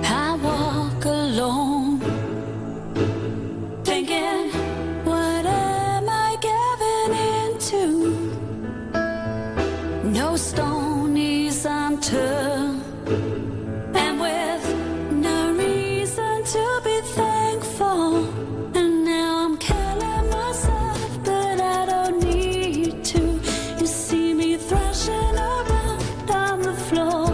I walk alone, thinking, what am I giving into? No stone is unturned, and with no reason to be thankful. And now I'm killing myself, but I don't need to. You see me thrashing around on the floor,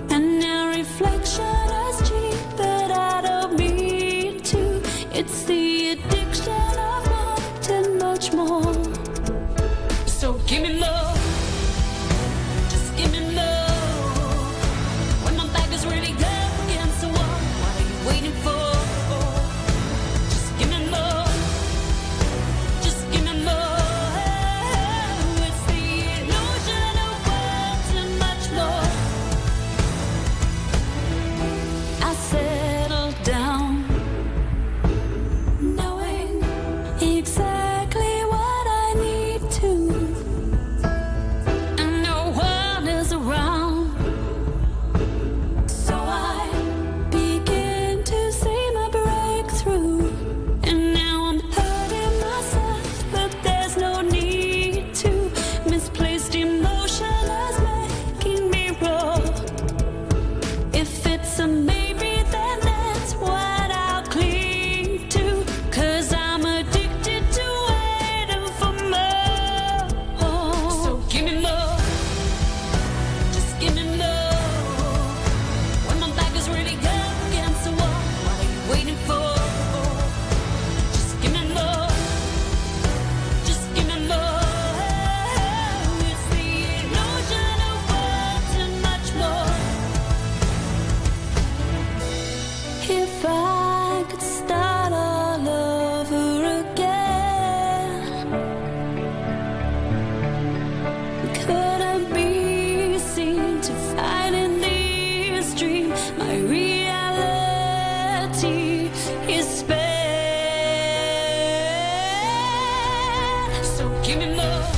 and now reflection is cheap, but I don't mean to. It's the addiction of wanting much more. So give me love, just give me love. When my back is really up against the wall, what are you waiting for? Just give me love, just give me love. It's the illusion of wanting much more. I settle down, knowing exactly what I need to, and no one is around. So I begin to see my breakthrough, and now I'm hurting myself, but there's no need to. Misplaced emotion is making me raw. If it's a maybe, then that's what I'll cling to, 'cause I'm addicted to waiting for more. So give me more, just give me more. When my back is really up against the wall, what are you waiting for? Just give me more, just give me more. It's the illusion of wanting much more. If I could start all over again, could I be seen to find in this dream my reality is spent? So give me love,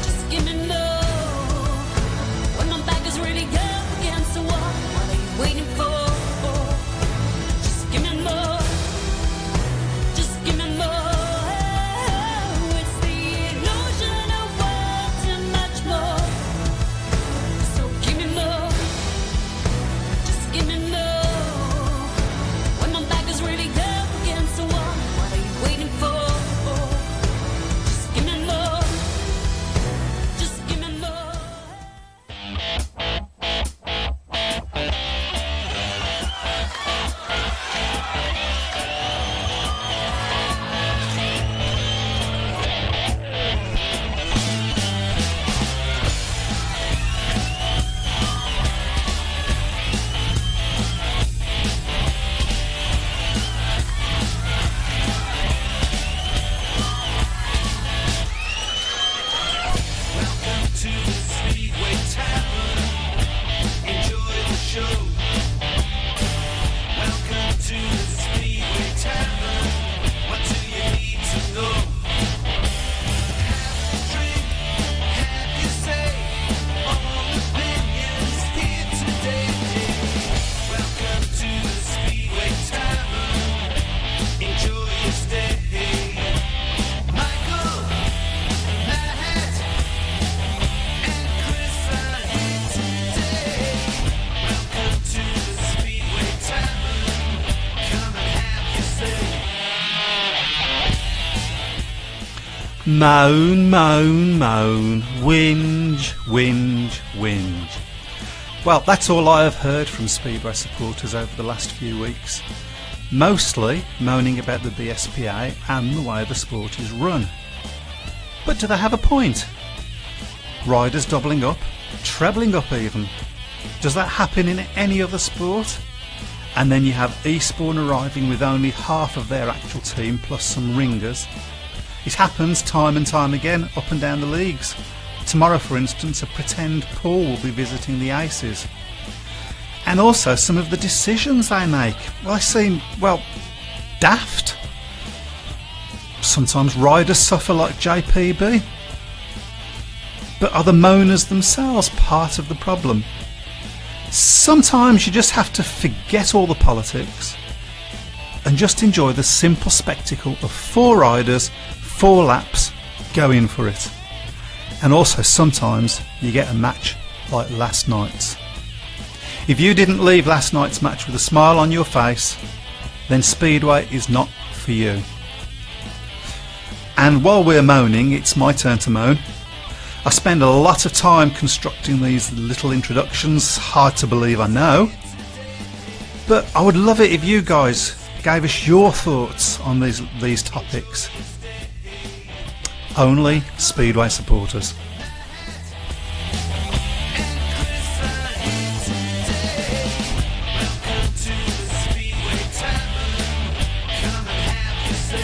just give me love. When my back is really up against the wall, what are you waiting for? Just give me more, just give me more. It's the illusion of wanting much more. So give me more, just give me more. When my back is really up against the wall, what are you waiting for? Just give me more, just give me more. Welcome to the Speedway Tavern. Enjoy the show. Welcome to the Speedway Tavern. What do you need to know? Have a drink, have your say. All opinions here today. Welcome to the Speedway Tavern. Enjoy your stay. Michael, Matt, and Chris are here today. Welcome to the Speedway Tavern. Come and have your say. Moan, moan, moan, whinge, whinge, whinge. Well, that's all I have heard from Speedway supporters over the last few weeks. Mostly moaning about the BSPA and the way the sport is run. But do they have a point? Riders doubling up, trebling up even. Does that happen in any other sport? And then you have Eastbourne arriving with only half of their actual team plus some ringers. It happens time and time again up and down the leagues. Tomorrow, for instance, a pretend Paul will be visiting the Aces. And also some of the decisions they make. Well, they seem, daft. Sometimes riders suffer like JPB. But are the moaners themselves part of the problem? Sometimes you just have to forget all the politics and just enjoy the simple spectacle of 4 riders, 4 laps, go in for it. And also sometimes you get a match like last night's. If you didn't leave last night's match with a smile on your face, then Speedway is not for you. And while we're moaning, it's my turn to moan. I spend a lot of time constructing these little introductions, hard to believe, I know. But I would love it if you guys gave us your thoughts on these topics. Only Speedway supporters. Welcome to the Speedway Tavern. Come and have your say.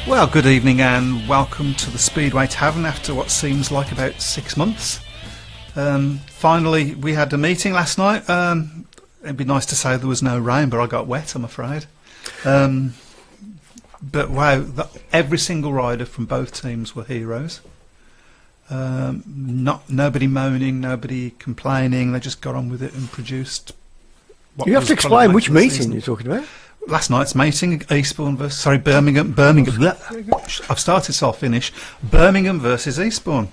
Well, good evening and welcome to the Speedway Tavern after what seems like about 6 months. Finally, we had a meeting last night. It'd be nice to say there was no rain, but I got wet, I'm afraid. But wow, every single rider from both teams were heroes. Nobody moaning, nobody complaining. They just got on with it and produced. You have to explain which meeting you're talking about. Last night's meeting, Eastbourne versus Birmingham. I've started, so I'll finish. Birmingham versus Eastbourne,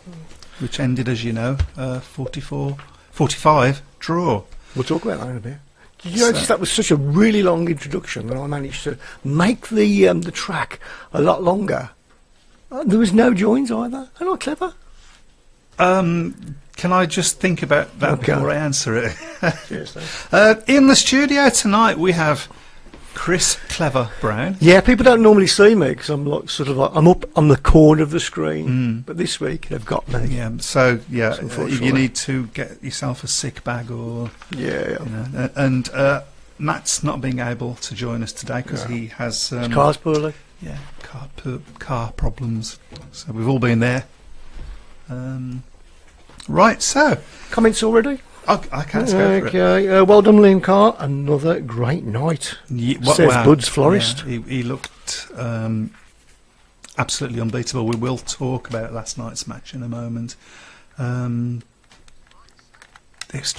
which ended, as you know, 45 draw. We'll talk about that in a bit. Did you notice that was such a really long introduction that I managed to make the track a lot longer? There was no joins either. Am I clever? Can I just think about that before I answer it? Seriously. In the studio tonight we have Chris Clever Brown. Yeah, people don't normally see me because I'm I'm up on the corner of the screen. But this week they've got me. Yeah, so yeah, if Unfortunately. you need to get yourself a sick bag or Yeah. you know, and Matt's not being able to join us today because he has His car's poorly. yeah car problems. So we've all been there. Right, so Comments already? I can't go for it. Okay, well done, Liam Carr. Another great night. Says Bud's Florist. Yeah, he looked absolutely unbeatable. We will talk about last night's match in a moment. It was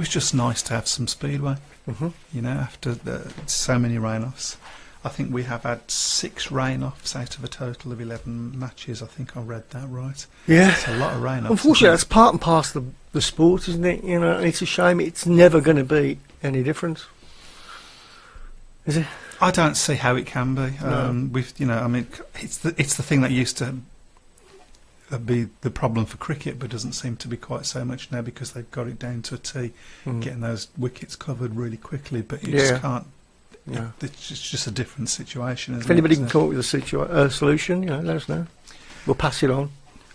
just nice to have some speedway. You know, after so many rain-offs. I think we have had 6 rain-offs out of a total of 11 matches. I think I read that right. Yeah. It's a lot of rain-offs. Unfortunately, that's part and parcel of the sport, isn't it? You know, and it's a shame. It's never going to be any different, is it? I don't see how it can be. No. I mean, it's the thing that used to be the problem for cricket, but doesn't seem to be quite so much now because they've got it down to a T, getting those wickets covered really quickly. But you just can't. Yeah. It's just a different situation. Isn't If anybody it? can come up with a solution, let us know. We'll pass it on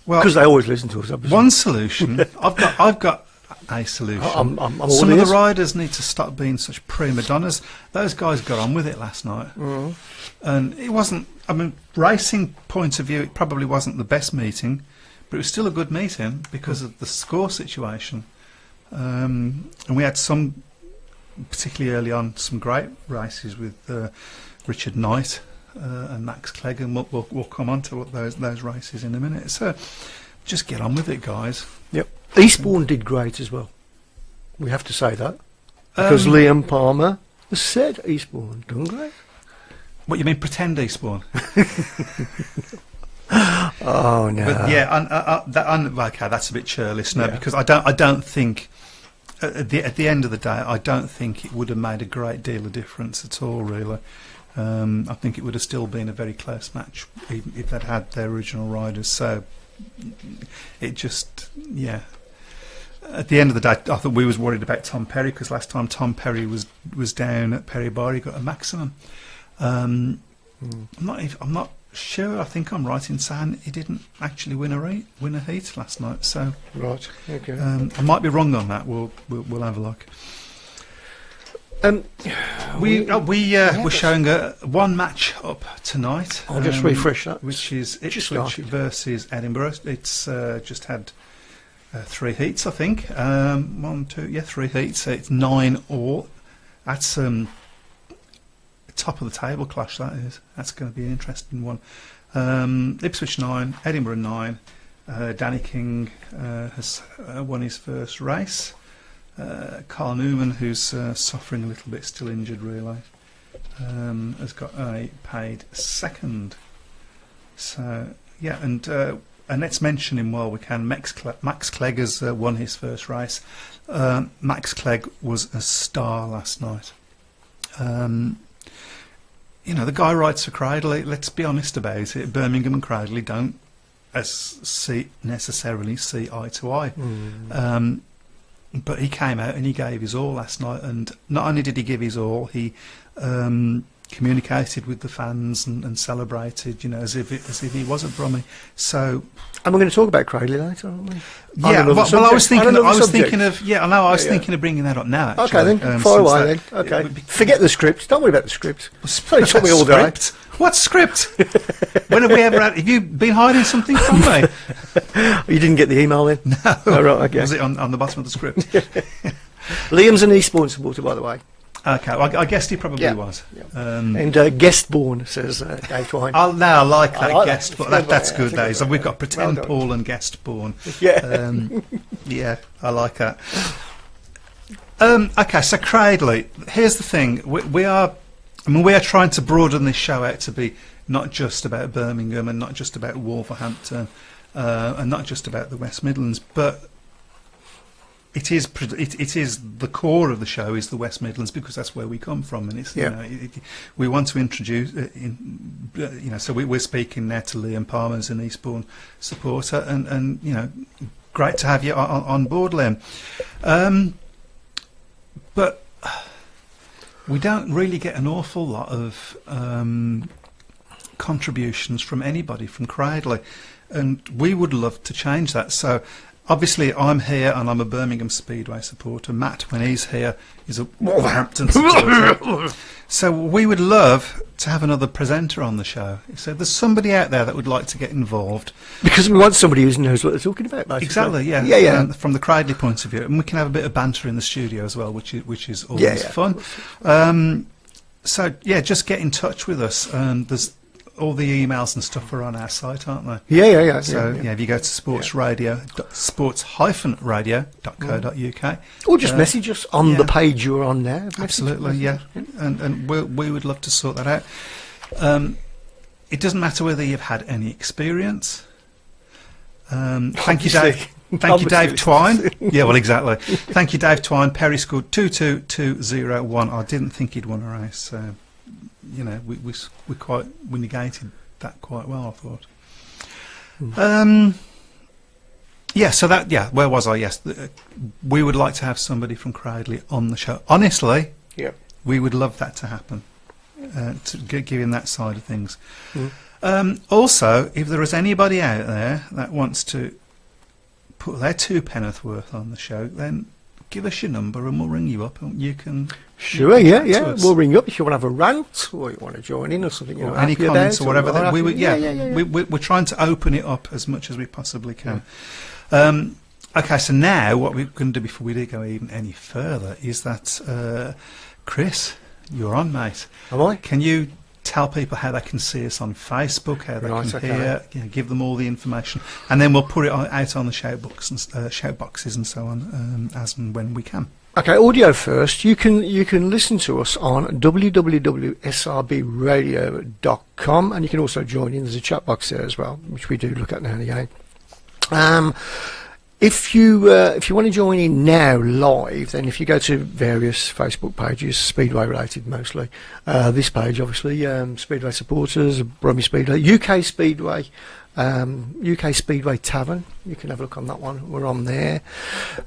Well, because they always listen to us. Obviously. one solution. I've got a solution. I'm all Some of the ears. riders need to stop being such prima donnas. Those guys got on with it last night, and it wasn't. I mean, racing point of view, it probably wasn't the best meeting, but it was still a good meeting because of the score situation. And we had some, particularly early on, some great races with Richard Knight and Max Clegg, and we'll come on to those races in a minute. So just get on with it, guys. Yep. Eastbourne did great as well. We have to say that because Liam Palmer has said Eastbourne done great. What you mean, pretend Eastbourne? Oh no! But yeah, okay, that's a bit churlish, no, Yeah. because I don't think at the end of the day, I don't think it would have made a great deal of difference at all, really. I think it would have still been a very close match even if they'd had their original riders. So it just, yeah. At the end of the day, I thought we was worried about Tom Perry because last time Tom Perry was down at Perry Bar, he got a maximum. I'm not sure. I think I'm right in saying he didn't actually win a heat last night. So Right. Okay. I might be wrong on that. We'll have a look. We're showing one match up tonight. I'll just refresh that. which is Just Ipswich started. versus Edinburgh. It's just had 3 heats, I think. 3 heats. It's 9 all. That's top of the table clash. That is. That's going to be an interesting one. Ipswich 9, Edinburgh 9. Danny King has won his first race. Carl Newman, who's suffering a little bit, still injured really, has got a paid second. So yeah, and let's mention him while we can. Max Clegg has won his first race. Max Clegg was a star last night. The guy rides for Cradley. Let's be honest about it. Birmingham and Cradley don't necessarily see eye to eye. But he came out and he gave his all last night, and not only did he give his all, he communicated with the fans and celebrated, as if he was a Brummie. So, and we're going to talk about Cradley later, aren't we? Yeah, well, I was thinking of bringing that up now. Actually, okay, then fire away then. Okay, forget the script. Don't worry about the script. It only took me all day. What script? When have we ever had? Have you been hiding something from me? You didn't get the email then? No. Oh, right, okay. Was it on the bottom of the script? Liam's an Eastbourne supporter, by the way. Okay, well, I guessed he probably was. Yeah. And Guestbourne, says Dave Twine. I like that, Guestbourne. That's good, Dave. We've got Pretend Paul and Guestbourne. Yeah. Yeah, I like that. Okay, so Cradley. Here's the thing. We are trying to broaden this show out to be not just about Birmingham and not just about Wolverhampton and not just about the West Midlands, but it is the core of the show is the West Midlands, because that's where we come from, and it's we want to introduce so we're speaking now to Liam Palmer as an Eastbourne supporter, and great to have you on board, Liam. But we don't really get an awful lot of contributions from anybody from Cradley, and we would love to change that. So obviously I'm here and I'm a Birmingham Speedway supporter. Matt, when he's here, is a Wolverhampton supporter. So we would love to have another presenter on the show. So there's somebody out there that would like to get involved. Because we want somebody who knows what they're talking about, basically. Exactly, yeah. Yeah. From the Cradley point of view. And we can have a bit of banter in the studio as well, which is always fun. So, just get in touch with us. There's all the emails and stuff are on our site, aren't they? Yeah. So, if you go to sports-radio.co.uk. Or just message us on the page you're on now. Absolutely, yeah. And we would love to sort that out. It doesn't matter whether you've had any experience. Thank you, Dave. Thank you, Dave Twine. Yeah, well, exactly. Thank you, Dave Twine. Perry scored 2-2-2-0-1. I didn't think he'd won a race, so we negated that quite well, I thought. Where was I? Yes, we would like to have somebody from Cradley on the show. Honestly, we would love that to happen. Given that side of things. Also, if there is anybody out there that wants to put their 2 penn'orth worth on the show, then give us your number and we'll ring you up and you can. Sure, yeah. We'll ring you up if you want to have a rant or you want to join in or something. Or any comments or whatever. We're trying to open it up as much as we possibly can. Okay, so now what we're going to do before we do go even any further is that, Chris, you're on, mate. Am I? Can you tell people how they can see us on Facebook, how they can hear, give them all the information, and then we'll put it out on the shout boxes and so on as and when we can. Okay, audio first. You can listen to us on www.srbradio.com, and you can also join in. There's a chat box there as well, which we do look at now and again. If you want to join in now live, then if you go to various Facebook pages, Speedway related mostly, this page obviously, Speedway supporters, Brummie Speedway, UK Speedway, UK Speedway Tavern, you can have a look on that one. We're on there.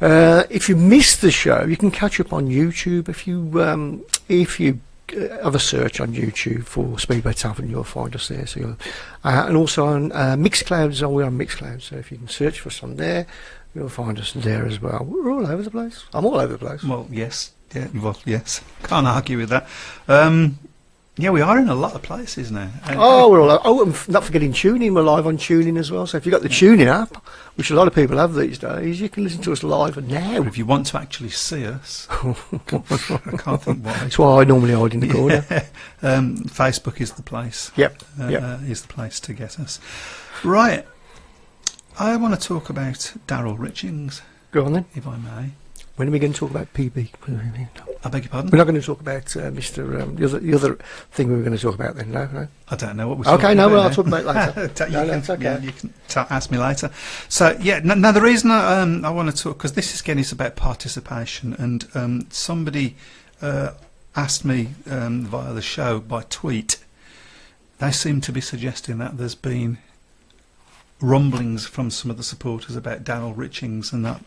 If you missed the show, you can catch up on YouTube. If you have a search on YouTube for Speedway Tavern, you'll find us there. So and also on Mixcloud, we're on Mixcloud, so if you can search for us on there, you'll find us there as well. We're all over the place. I'm all over the place. Well, yes. Yeah, well, yes. Can't argue with that. Yeah, we are in a lot of places now. We're all. Oh, and not forgetting tuning. We're live on tuning as well. So if you've got the tuning app, which a lot of people have these days, you can listen to us live now. But if you want to actually see us, I can't think why. That's why I normally hide in the corner. Facebook is the place. Yep. Is the place to get us. Right. I want to talk about Daryl Richings, Go on then. if I may. When are we going to talk about PB? I beg your pardon? We're not going to talk about Mr. The other thing we were going to talk about then. No. I don't know what we're Okay, talking no, about. well, I'll now. talk about it later. You it's okay. you can ask me later. So, now the reason I want to talk, because this is, again, is about participation, and somebody asked me via the show by tweet. They seem to be suggesting that there's been rumblings from some of the supporters about Daryl Richings, and that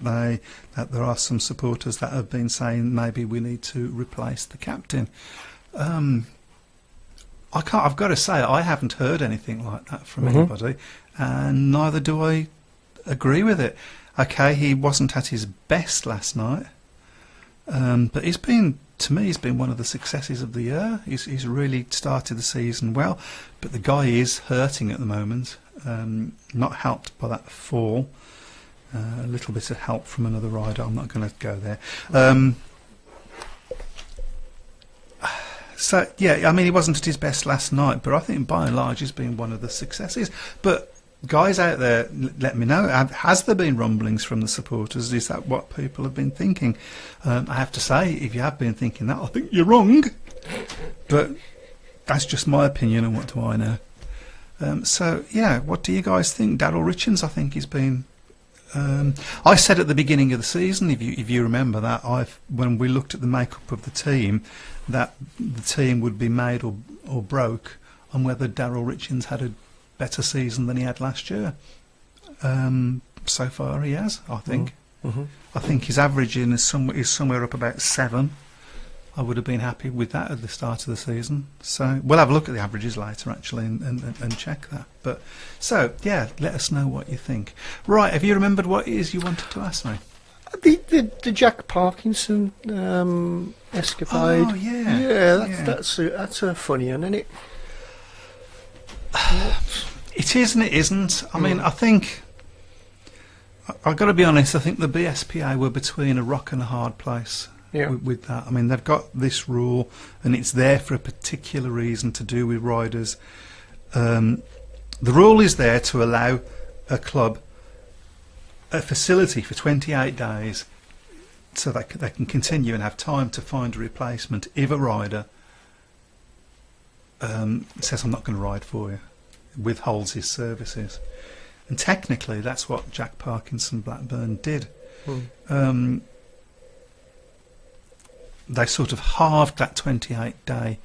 there are some supporters that have been saying maybe we need to replace the captain. I've got to say, I haven't heard anything like that from anybody, and neither do I agree with it. Okay, he wasn't at his best last night, but he's been one of the successes of the year. He's really started the season well, but the guy is hurting at the moment. Not helped by that fall. A little bit of help from another rider. I'm not going to go there. So, yeah, I mean, he wasn't at his best last night, but I think by and large he's been one of the successes. But guys out there, let me know, has there been rumblings from the supporters? Is that what people have been thinking? I have to say, if you have been thinking that, I think you're wrong. But that's just my opinion, and what do I know? So, yeah, what do you guys think? Daryl Richings, I think he's been... I said at the beginning of the season, if you remember that, when we looked at the makeup of the team, that the team would be made or broke on whether Daryl Richings had a better season than he had last year. So far he has, I think. I think his averaging is somewhere up about 7. I would have been happy with that at the start of the season. So we'll have a look at the averages later, actually, and check that. But so, yeah, let us know what you think. Right, have you remembered what it is you wanted to ask me? The Jack Parkinson escapade. Oh, yeah. Yeah, that's a funny one, isn't it? It is and it isn't. I mean, I think... I've got to be honest, I think the BSPA were between a rock and a hard place. Yeah. With that, I mean, they've got this rule, and it's there for a particular reason to do with riders. The rule is there to allow a club a facility for 28 days, so that they can continue and have time to find a replacement if a rider says, "I'm not going to ride for you," withholds his services. And technically, that's what Jack Parkinson Blackburn did. They sort of halved that 28-day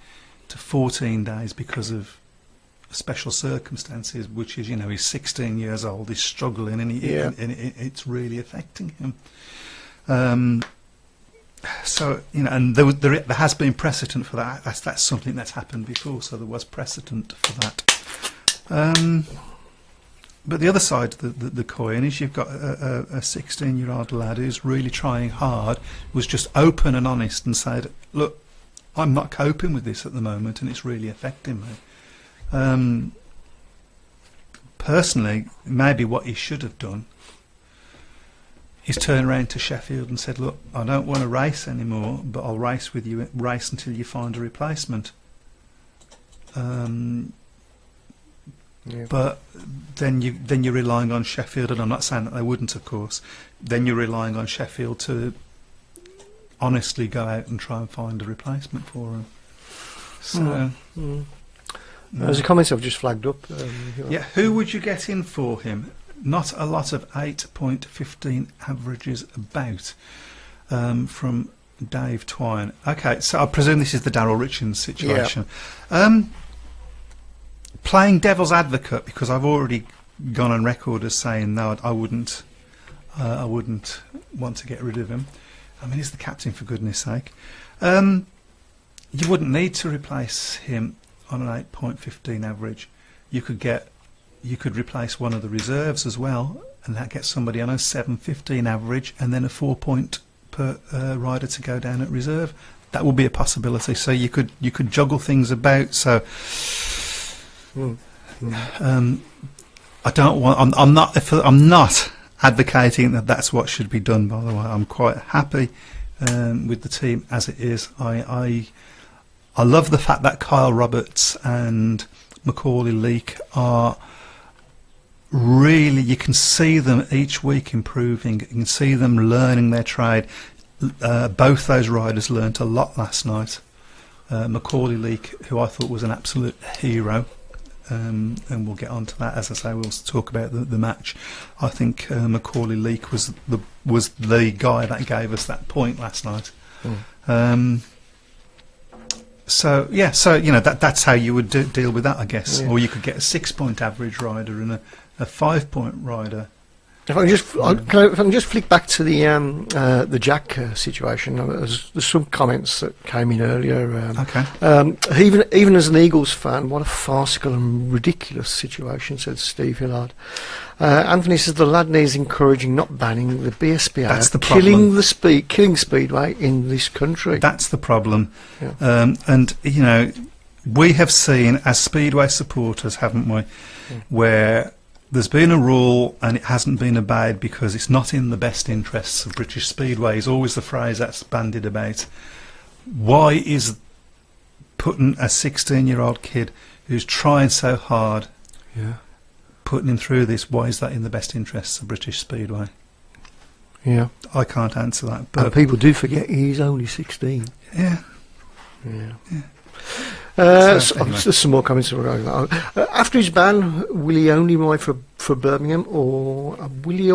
to 14 days because of special circumstances, which is, he's 16 years old, he's struggling, and it's really affecting him. So, and there has been precedent for that. That's something that's happened before, so there was precedent for that. But the other side of the coin is you've got a 16-year-old lad who's really trying hard, was just open and honest and said, look, I'm not coping with this at the moment and it's really affecting me. Personally, maybe what he should have done is turn around to Sheffield and said, look, I don't want to race anymore, but I'll race with you, race until you find a replacement. But then you're relying on Sheffield, and I'm not saying that they wouldn't, of course. Then you're relying on Sheffield to honestly go out and try and find a replacement for him. So, there's a comment I've just flagged up. Who would you get in for him? Not a lot of 8.15 averages about, from Dave Twine. Okay, so I presume this is the Daryl Richings situation. Yeah. Playing devil's advocate, because I've already gone on record as saying no, I wouldn't want to get rid of him. I mean, he's the captain, for goodness sake. You wouldn't need to replace him on an 8.15 average. You could replace one of the reserves as well, and that gets somebody on a 7.15 average, and then a 4 point per rider to go down at reserve. that would be a possibility. So you could juggle things about. So I don't want. I'm not advocating that that's what should be done. By the way, I'm quite happy with the team as it is. I love the fact that Kyle Roberts and Macaulay Leak are really, you can see them each week improving. You can see them learning their trade. Both those riders learnt a lot last night. Macaulay Leak, who I thought was an absolute hero, and we'll get on to that. As I say, we'll talk about the match. I think Macaulay Leak was the guy that gave us that point last night. So that's how you would deal with that, I guess. Or you could get a 6-point average rider and a 5-point rider. If I can just flick back to the Jack situation, there's some comments that came in earlier. Even as an Eagles fan, what a farcical and ridiculous situation, said Steve Hillard. Anthony says the lad needs encouraging, not banning. The BSPA That's the killing Speedway in this country. That's the problem. Yeah. And we have seen as Speedway supporters, haven't we, where there's been a rule and it hasn't been obeyed because it's not in the best interests of British Speedway is always the phrase that's bandied about. Why is putting a 16-year-old kid who's trying so hard, putting him through this, why is that in the best interests of British Speedway? Yeah. I can't answer that. But and people do forget he's only 16. Yeah. There's some more comments. After his ban, will he only ride for Birmingham, or will he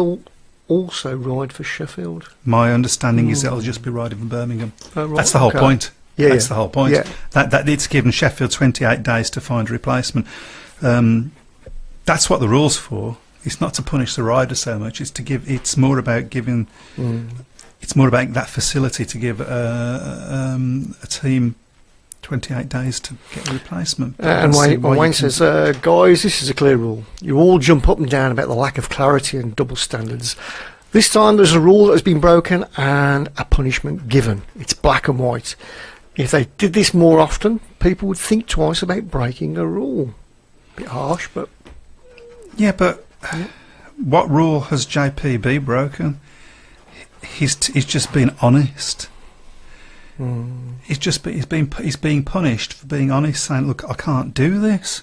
also ride for Sheffield? My understanding is it'll just be riding for Birmingham. Right, that's the whole point. That's the whole point. Yeah. That it's given Sheffield 28 days to find a replacement. That's what the rule's for. It's not to punish the rider so much. It's to give. It's more about giving. It's more about that facility to give a team 28 days to get a replacement. And Wayne says, guys, this is a clear rule. You all jump up and down about the lack of clarity and double standards. This time there's a rule that has been broken and a punishment given. It's black and white. If they did this more often, people would think twice about breaking a rule. Bit harsh, but... Yeah, but what rule has JPB broken? He's just been honest. He's being punished for being honest, saying, "Look, I can't do this.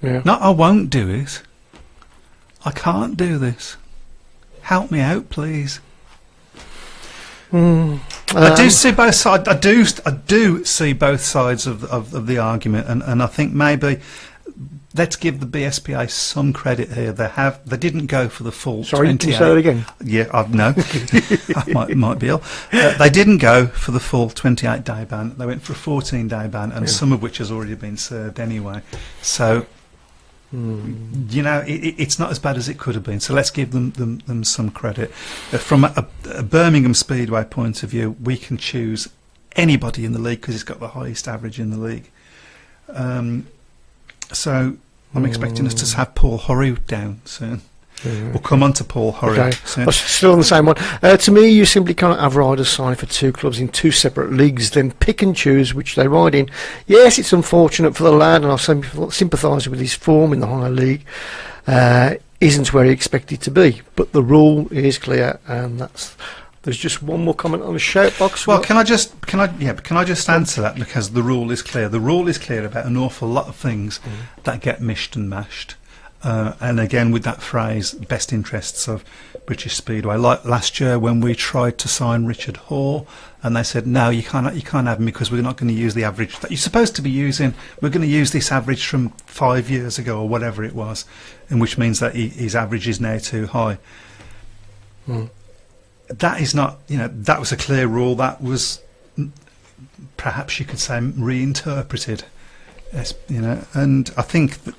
Not I won't do it. I can't do this. Help me out, please." I do see both sides. I do see both sides of the argument, and I think maybe let's give the BSPA some credit here. They didn't go for the full. Sorry, can you say that again? Yeah, no, I might be ill. They didn't go for the full 28-day ban. They went for a 14-day ban, and some of which has already been served anyway. So, it's not as bad as it could have been. So let's give them some credit. From a Birmingham Speedway point of view, we can choose anybody in the league because it's got the highest average in the league. So I'm expecting us to have Paul Horry down soon. We'll come on to Paul Horry soon. Still on the same one. To me, you simply cannot have riders sign for two clubs in two separate leagues, then pick and choose which they ride in. Yes, it's unfortunate for the lad, and I sympathise with his form in the higher league. Isn't where he expected to be, but the rule is clear, and that's. There's just one more comment on the shout box. Well, can I just answer that, because the rule is clear. The rule is clear about an awful lot of things that get mished and mashed. And again, with that phrase, best interests of British Speedway. Like last year when we tried to sign Richard Hall, and they said, no, you can't have him because we're not going to use the average that you're supposed to be using. We're going to use this average from 5 years ago or whatever it was, and which means that his average is now too high. That is not, that was a clear rule. That was, perhaps you could say, reinterpreted. And I think that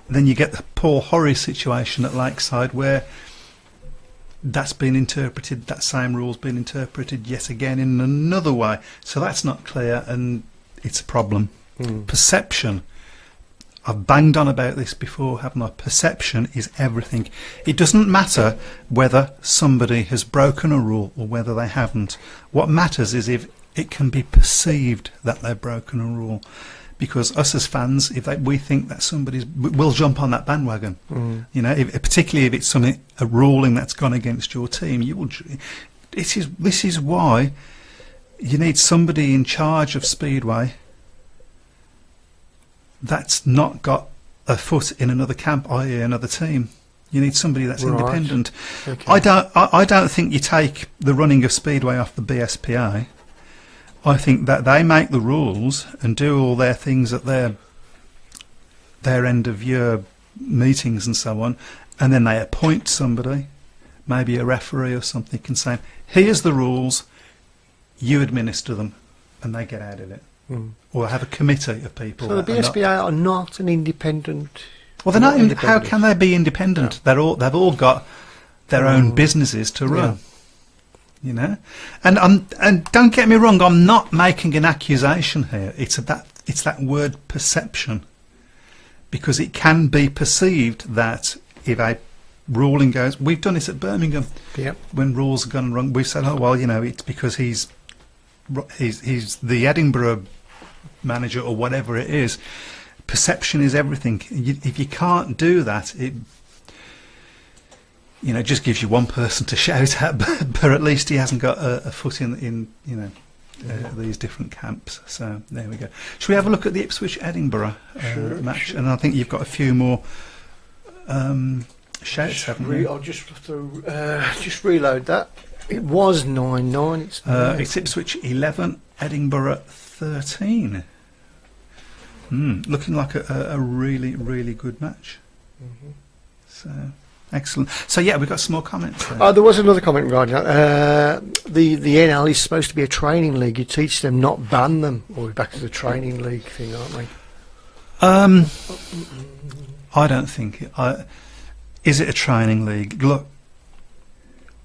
then you get the Paul Horry situation at Lakeside where that's been interpreted, that same rule's been interpreted yet again in another way. So that's not clear, and it's a problem. Perception. I've banged on about this before, haven't I? Perception is everything. It doesn't matter whether somebody has broken a rule or whether they haven't. What matters is if it can be perceived that they've broken a rule. Because us as fans, we think that we'll jump on that bandwagon. You know, particularly if it's a ruling that's gone against your team, this is why you need somebody in charge of Speedway that's not got a foot in another camp, i.e., another team. You need somebody that's independent. Okay. I don't think you take the running of Speedway off the BSPA. I think that they make the rules and do all their things at their end of year meetings and so on, and then they appoint somebody, maybe a referee or something, can say, here's the rules, you administer them, and they get out of it. Or have a committee of people. So the BSPA are not an independent... Well, they're not. How can they be independent? No. They've all got their own businesses to run. Yeah. You know, and don't get me wrong. I'm not making an accusation here. It's that word perception, because it can be perceived that if a ruling goes, we've done this at Birmingham. Yep. When rules have gone wrong, we've said, oh well, you know, it's because he's the Edinburgh manager or whatever it is. Perception is everything. If you can't do that, it just gives you one person to shout at, but at least he hasn't got a foot in these different camps. So there we go. Should we have a look at the Ipswich Edinburgh match? Sure. And I think you've got a few more shouts, haven't you? I'll just have to just reload that. It was 9-9. It's Ipswich 11, Edinburgh 13. Looking like a really, really good match. So excellent. So yeah, we've got some more comments there. There was another comment regarding that. The NL is supposed to be a training league. You teach them, not ban them. Or we're back to the training league thing, aren't we? I don't think is it a training league? Look,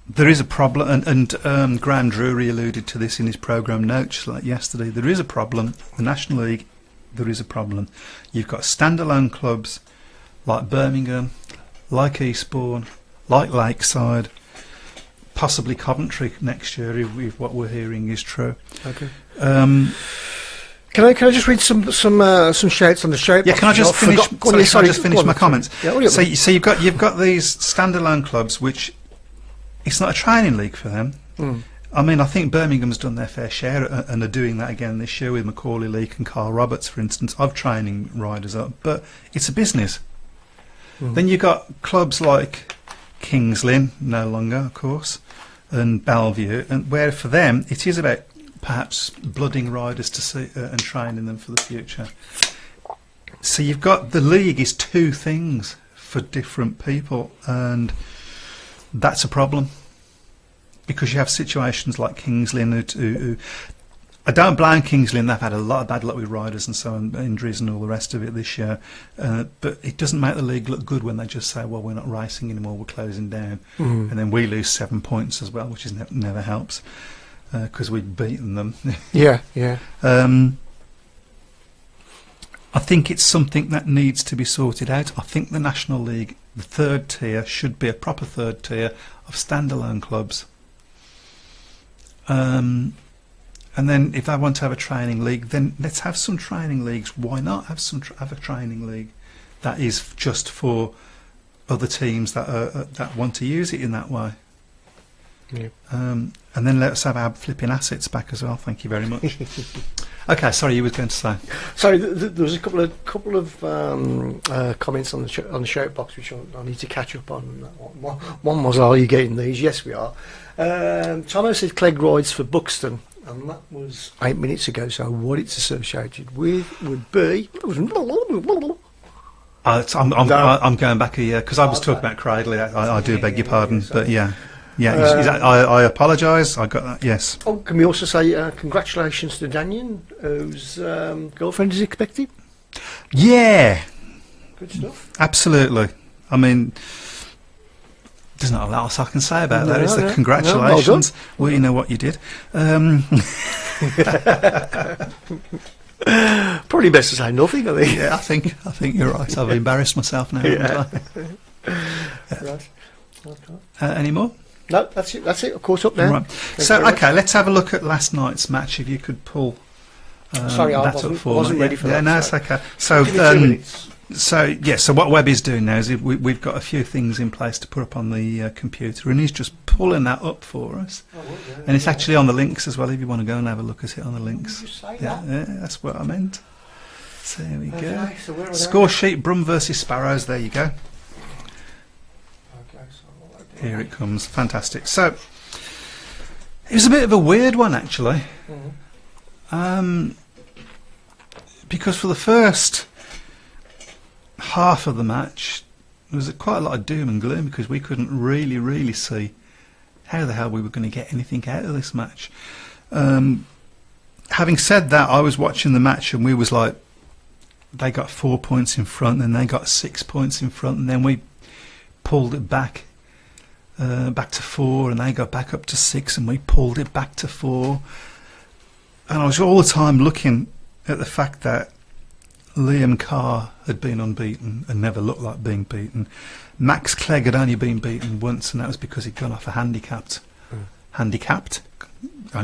there is a problem, and Graham Drury alluded to this in his programme notes like yesterday. There is a problem. The National League, there is a problem. You've got standalone clubs like Birmingham, like Eastbourne, like Lakeside, possibly Coventry next year if what we're hearing is true. Okay. Can I just read some shouts on the show? Yeah, can I just finish? Can I just finish my comments? Yeah, so you've got these standalone clubs, which it's not a training league for them. I mean, I think Birmingham's done their fair share and are doing that again this year with Macaulay Leak and Carl Roberts, for instance, of training riders up. But it's a business. Then you've got clubs like Kings Lynn, no longer, of course, and Bellevue, and where for them it is about perhaps blooding riders to see and training them for the future. So you've got the league is two things for different people, and that's a problem. Because you have situations like Kings Lynn who I don't blame Kings Lynn, they've had a lot of bad luck with riders and so on, injuries and all the rest of it this year, but it doesn't make the league look good when they just say, well, we're not racing anymore, we're closing down, and then we lose 7 points as well, which is never helps, because we've beaten them. Yeah. I think it's something that needs to be sorted out. I think the National League, the third tier, should be a proper third tier of standalone clubs. And then if they want to have a training league, then let's have some training leagues. Why not have a training league that is just for other teams that want to use it in that way? Yeah. And then let's have our flipping assets back as well. Thank you very much. Okay, sorry, you were going to say. Sorry, there was a couple of comments on the shout box which I need to catch up on. One was, "Are you getting these?" Yes, we are. Tomo said Clegg rides for Buxton, and that was 8 minutes ago. So what it's associated with would be. I'm going back a year because I was talking about Cradley. I do beg your pardon, but yeah. I apologise. I got that. Yes. Oh, can we also say congratulations to Daniel, whose girlfriend is expected? Yeah. Good stuff. Absolutely. I mean, there's not a lot else I can say about that. Is there? Congratulations. Well, you know what you did. Probably best to say nothing, I think. Yeah, I think you're right. I've embarrassed myself now. Yeah. Right. Any more? No, that's it. That's it. I'm caught up now. Right. So, okay, let's have a look at last night's match. If you could pull Sorry, I that up for wasn't me. ready for yeah, that. No, it's okay. So, Give me 2 minutes. So what Webby's doing now is we've got a few things in place to put up on the computer, and he's just pulling that up for us. And it's actually on the links as well. If you want to go and have a look at it on the links. Did you say Yeah, that? yeah, that's what I meant. So there we go. Okay, so where are they? Score sheet: Brum versus Sparrows. There you go. Okay, so what do I do? Here it comes. Fantastic. So it was a bit of a weird one, actually. Because for the first half of the match, there was quite a lot of doom and gloom because we couldn't really see how the hell we were going to get anything out of this match. Having said that, I was watching the match and we was like, they got 4 points in front, and they got 6 points in front, and then we pulled it back to 4, and they got back up to 6, and we pulled it back to 4. And I was all the time looking at the fact that Liam Carr had been unbeaten and never looked like being beaten. Max Clegg had only been beaten once, and that was because he'd gone off a handicapped. And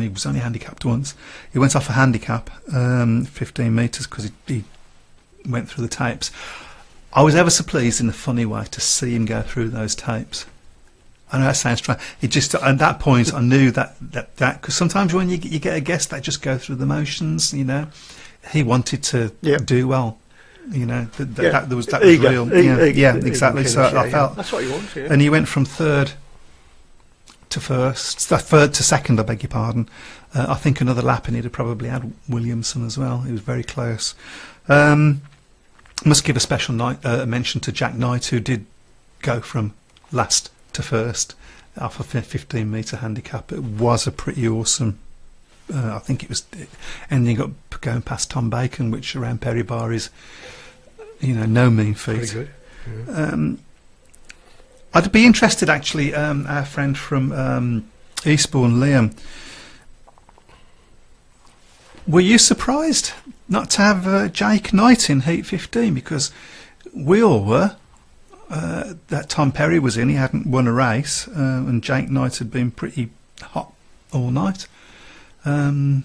he was only handicapped once. He went off a handicap, 15 metres, because he went through the tapes. I was ever so pleased in a funny way to see him go through those tapes. I know that sounds strange. It just, at that point, I knew that because sometimes when you get a guest, they just go through the motions. You know, he wanted to do well. You know, that was Eager, real. eager, Exactly. eager So finish, I felt that's what you want. Yeah. and he went from third to second. I beg your pardon. I think another lap, and he'd have probably had Williamson as well. He was very close. Must give a special mention to Jack Knight, who did go from last to first off a 15-metre handicap. It was a pretty awesome. I think it was ending up going past Tom Bacon, which around Perry Bar is, no mean feat. Pretty good. Yeah. I'd be interested, actually. Our friend from Eastbourne, Liam. Were you surprised not to have Jake Knight in Heat 15? Because we all were. That Tom Perry was in, he hadn't won a race, and Jake Knight had been pretty hot all night. It'd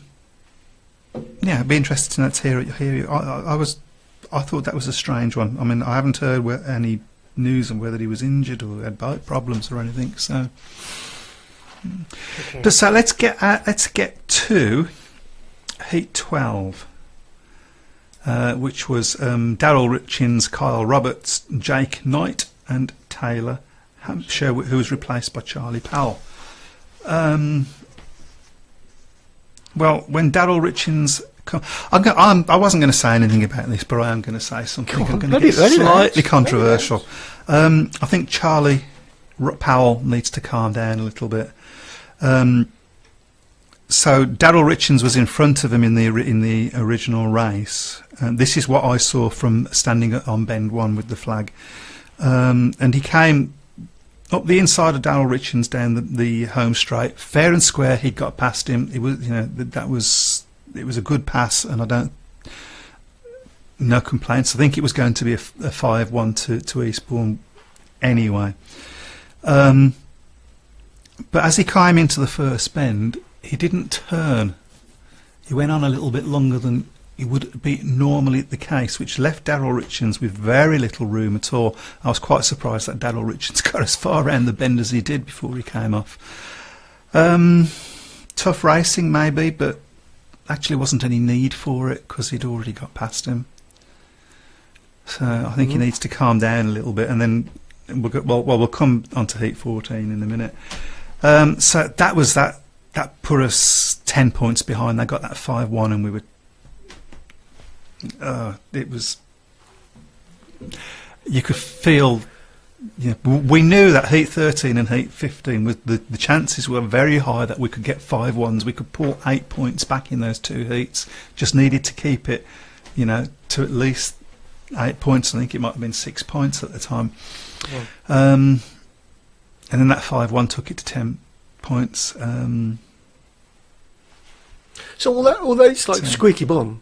be interesting to hear you. I thought that was a strange one. I mean, I haven't heard any news on whether he was injured or had bike problems or anything. So, Okay. But so let's get to Heat 12. Which was Darryl Richins, Kyle Roberts, Jake Knight, and Taylor Hampshire, who was replaced by Charlie Powell. Well, when Darryl Richins... I wasn't going to say anything about this, but I am going to say something. I'm going to get slightly controversial. I think Charlie Powell needs to calm down a little bit. So Darryl Richins was in front of him in the original race. This is what I saw from standing on bend 1 with the flag. And he came up the inside of Darryl Richins down the home straight, fair and square. He got past him. It was it was a good pass, and no complaints. I think it was going to be a 5-1 to Eastbourne anyway. But as he came into the first bend, he didn't turn. He went on a little bit longer than it would be normally the case, which left Darryl Richins with very little room at all. I was quite surprised that Darryl Richins got as far around the bend as he did before he came off. Tough racing maybe, but actually wasn't any need for it because he'd already got past him. So I think he needs to calm down a little bit, and then we'll come on to Heat 14 in a minute. So that was that. That put us 10 points behind. They got that 5-1, and we were. It was. You could feel. We knew that Heat 13 and Heat 15 was the chances were very high that we could get 5-1s. We could pull 8 points back in those 2 heats. Just needed to keep it, to at least 8 points. I think it might have been 6 points at the time. Yeah. And then that 5-1 took it to 10 points. So although it's like squeaky bum,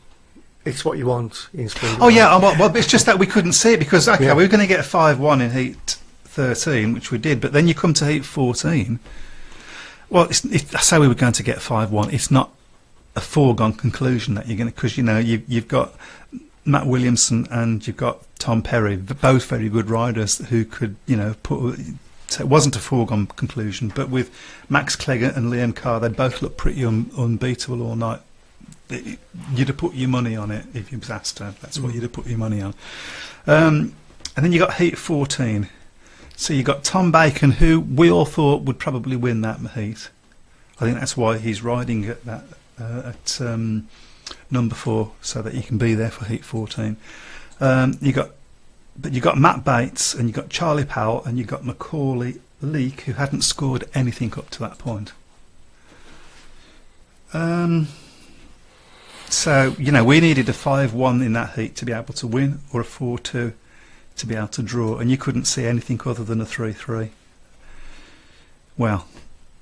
it's what you want in Speedway. Oh yeah, well, it's just that we couldn't see it because we were going to get a 5-1 in Heat 13, which we did, but then you come to Heat 14, Well, I say we were going to get 5-1. It's not a foregone conclusion that you're going to, because you've got Matt Williamson and you've got Tom Perry, both very good riders who could put. So it wasn't a foregone conclusion, but with Max Clegg and Liam Carr, they both looked pretty unbeatable all night. You'd have put your money on it if you was asked to. That's what you'd have put your money on. And then you got Heat 14. So you got Tom Bacon, who we all thought would probably win that heat. I think that's why he's riding at that at number 4, so that he can be there for Heat 14. You got Matt Bates, and you got Charlie Powell, and you got Macaulay Leak, who hadn't scored anything up to that point. So we needed a 5-1 in that heat to be able to win, or a 4-2 to be able to draw, and you couldn't see anything other than a 3-3. Well,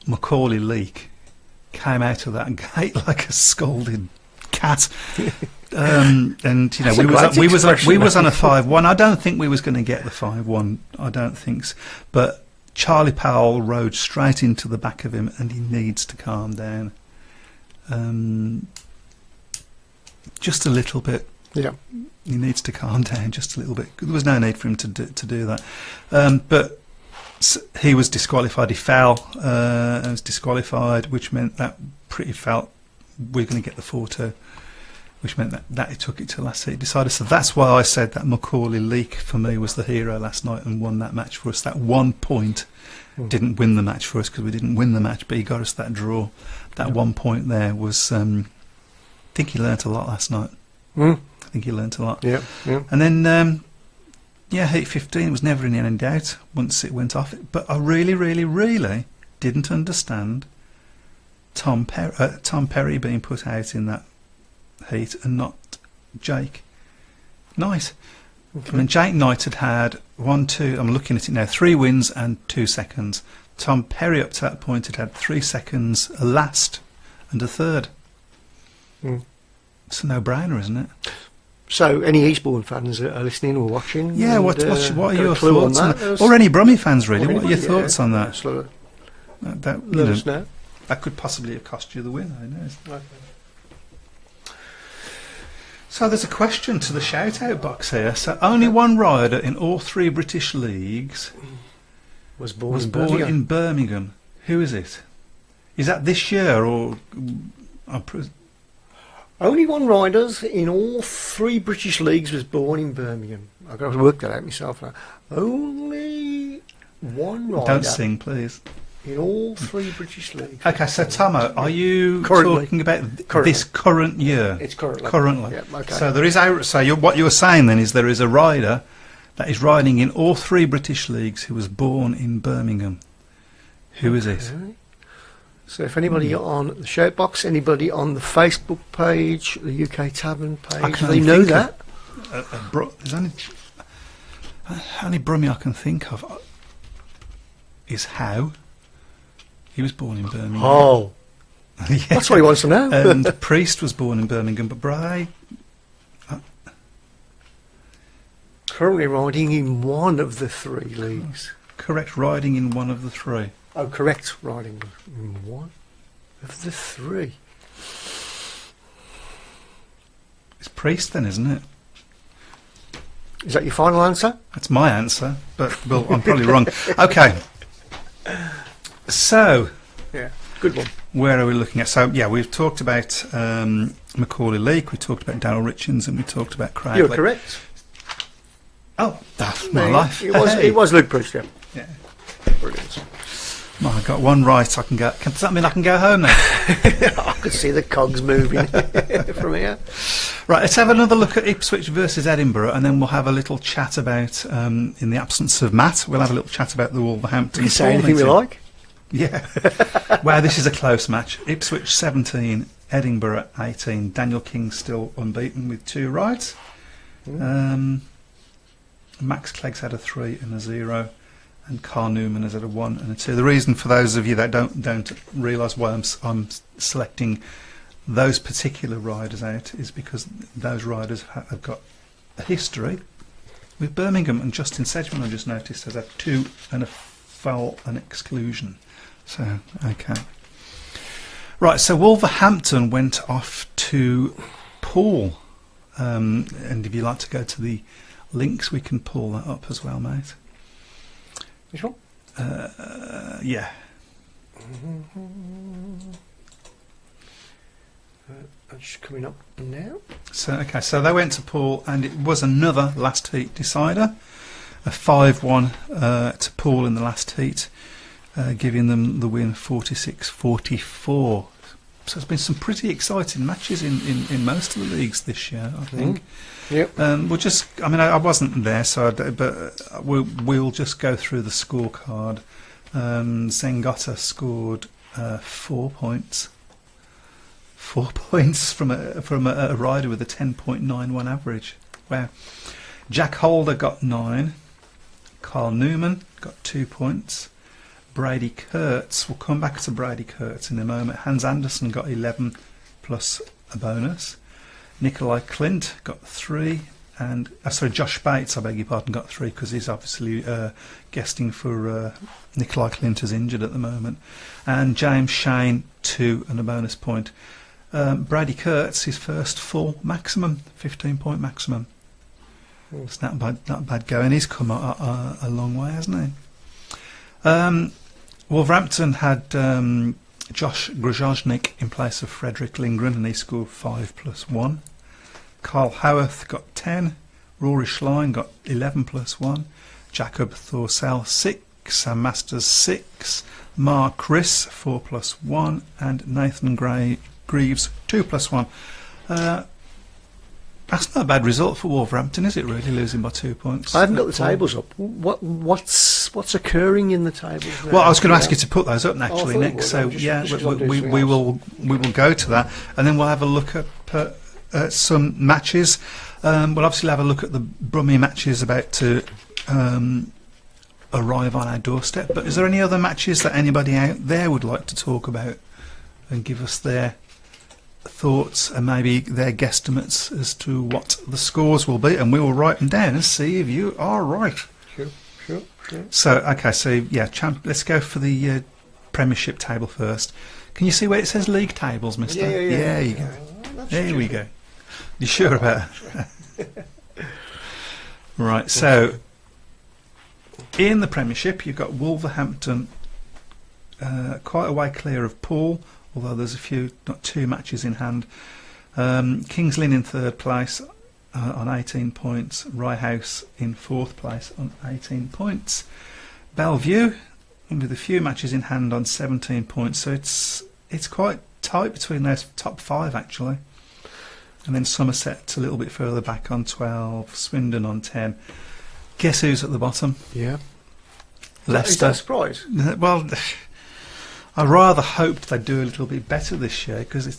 Macaulay Leak came out of that gate like a scolded cat. And we was on a 5-1. I don't think we was going to get the 5-1. I don't think so. But Charlie Powell rode straight into the back of him, and he needs to calm down. Just a little bit. Yeah. He needs to calm down just a little bit. There was no need for him to do that. But he was disqualified. He fell and was disqualified, which meant that pretty felt we're going to get the 4-2, which meant that he took it to last heat decided. So that's why I said that Macaulay Leak for me was the hero last night and won that match for us. That 1 point didn't win the match for us because we didn't win the match, but he got us that draw. That 1 point there was. I think he learnt a lot last night. I think he learnt a lot. Yeah. And then, Heat 15 was never in any doubt once it went off. But I really, really, really didn't understand Tom Perry being put out in that heat and not Jake Knight. Okay. I mean, Jake Knight had 1, 2, I'm looking at it now, 3 wins and 2 seconds. Tom Perry up to that point had 3 seconds, a last and a third. It's a no-brainer, isn't it? So, any Eastbourne fans that are listening or watching? Yeah, what are your thoughts on that? Or any Brummie fans, really? What are your thoughts on that? Let us know. That could possibly have cost you the win, who knows? Okay. So there's a question to the shout-out box here. So only one rider in all 3 British leagues was born in Birmingham. Who is it? Is that this year or... Only one rider in all 3 British leagues was born in Birmingham. I've got to work that out myself now. Only one rider. Don't sing, please. In all 3 British leagues. Okay, so Tomo, are you talking about this current year? It's currently. Currently. Yeah, okay. So there is what you're saying then is there is a rider that is riding in all 3 British leagues who was born in Birmingham. Who is it? So if anybody on the shout box, anybody on the Facebook page, the UK Tavern page, they know that. There's only Brummie I can think of is Howe. He was born in Birmingham. Oh, yeah. That's what he wants to know. And Priest was born in Birmingham, but Bray... currently riding in one of the 3 leagues. Correct, riding in one of the 3. Oh, correct, riding in one of the 3. It's Priest then, isn't it? Is that your final answer? That's my answer, but well, I'm probably wrong. Okay. So, yeah, good one. Where are we looking at? So, yeah, we've talked about Macaulay Leak, we talked about Darryl Richards, and we talked about Craig. You're correct. Oh, that's my life. It was Luke Priest, yeah. Yeah. Brilliant. Well, I got one right. I can go. Does that mean I can go home now? I could see the cogs moving from here. Right, let's have another look at Ipswich versus Edinburgh, and then we'll have a little chat about, in the absence of Matt, we'll have a little chat about the Wolverhampton. You can say anything we like. Yeah. Wow, this is a close match. Ipswich 17, Edinburgh 18. Daniel King still unbeaten with 2 rides. Max Clegg's had a 3 and a 0. And Carl Newman has had a 1 and a 2. The reason for those of you that don't realise why I'm selecting those particular riders out is because those riders have got a history with Birmingham, and Justin Sedgman, I just noticed, has had 2 and a foul and exclusion. So, okay. Right, so Wolverhampton went off to Poole. And if you like to go to the links, we can pull that up as well, mate. Which one? Yeah. It's coming up now. So they went to Poole, and it was another last heat decider. A 5-1 to Poole in the last heat, giving them the win 46-44. So there's been some pretty exciting matches in most of the leagues this year, I think. Yep. We'll just, I mean, I wasn't there, but we'll just go through the scorecard. Zengota scored 4 points. 4 points from a rider with a 10.91 average. Wow. Jack Holder got 9. Carl Newman got 2 points. Brady Kurtz, we'll come back to Brady Kurtz in a moment. Hans Anderson got 11 plus a bonus. Nikolai Clint got 3. And Josh Bates, I beg your pardon, got 3 because he's obviously guesting for Nikolai Clint, is injured at the moment. And James Shane 2 and a bonus point. Brady Kurtz, his first full maximum, 15-point maximum. It's not bad going. He's come a long way, hasn't he? Wolverhampton had Josh Grozovnik in place of Frederick Lindgren, and he scored 5 plus 1. Carl Howarth got 10. Rory Schlein got 11 plus 1. Jacob Thorsell 6. Sam Masters 6. Mark Chris 4 plus 1. And Nathan Greaves 2 plus 1. That's not a bad result for Wolverhampton, is it, really, losing by 2 points? I haven't got the tables up. What's occurring in the tables now? Well, I was going to ask you to put those up naturally, Nick. So yeah, we will go to that, and then we'll have a look at some matches. We'll obviously have a look at the Brummie matches about to arrive on our doorstep. But is there any other matches that anybody out there would like to talk about and give us their thoughts and maybe their guesstimates as to what the scores will be, and we will write them down and see if you are right. Sure. So yeah, let's go for the Premiership table first. Can you see where it says league tables, mister? Yeah. You go. There we go. You sure about it? Right, so in the Premiership you've got Wolverhampton quite a way clear of Poole, although there's not 2 matches in hand. Kings Lynn in 3rd place on 18 points. Rye House in 4th place on 18 points. Bellevue with a few matches in hand on 17 points. So it's quite tight between those top 5 actually. And then Somerset's a little bit further back on 12. Swindon on 10. Guess who's at the bottom? Yeah. Leicester. Is that a surprise? Well, I rather hoped they'd do a little bit better this year, because they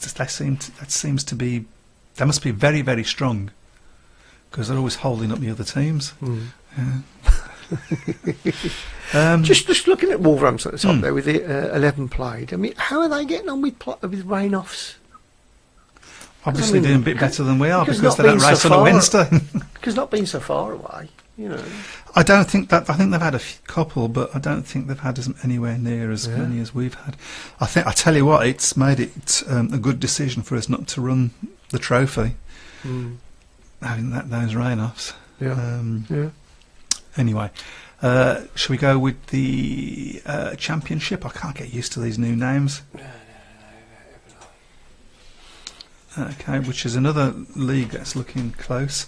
must be very, very strong, because they're always holding up the other teams. Yeah. Just looking at Wolverhampton at the top there with the 11 played. I mean, how are they getting on with rain-offs? Obviously doing a bit better than we are, because not they don't being race so on a far- Wednesday. Because not being so far away, you know. I think they've had a couple, but I don't think they've had anywhere near as many as we've had. I tell you what, it's made it a good decision for us not to run the trophy, having those rain-offs. Yeah. Anyway, shall we go with the Championship? I can't get used to these new names. Okay, which is another league that's looking close.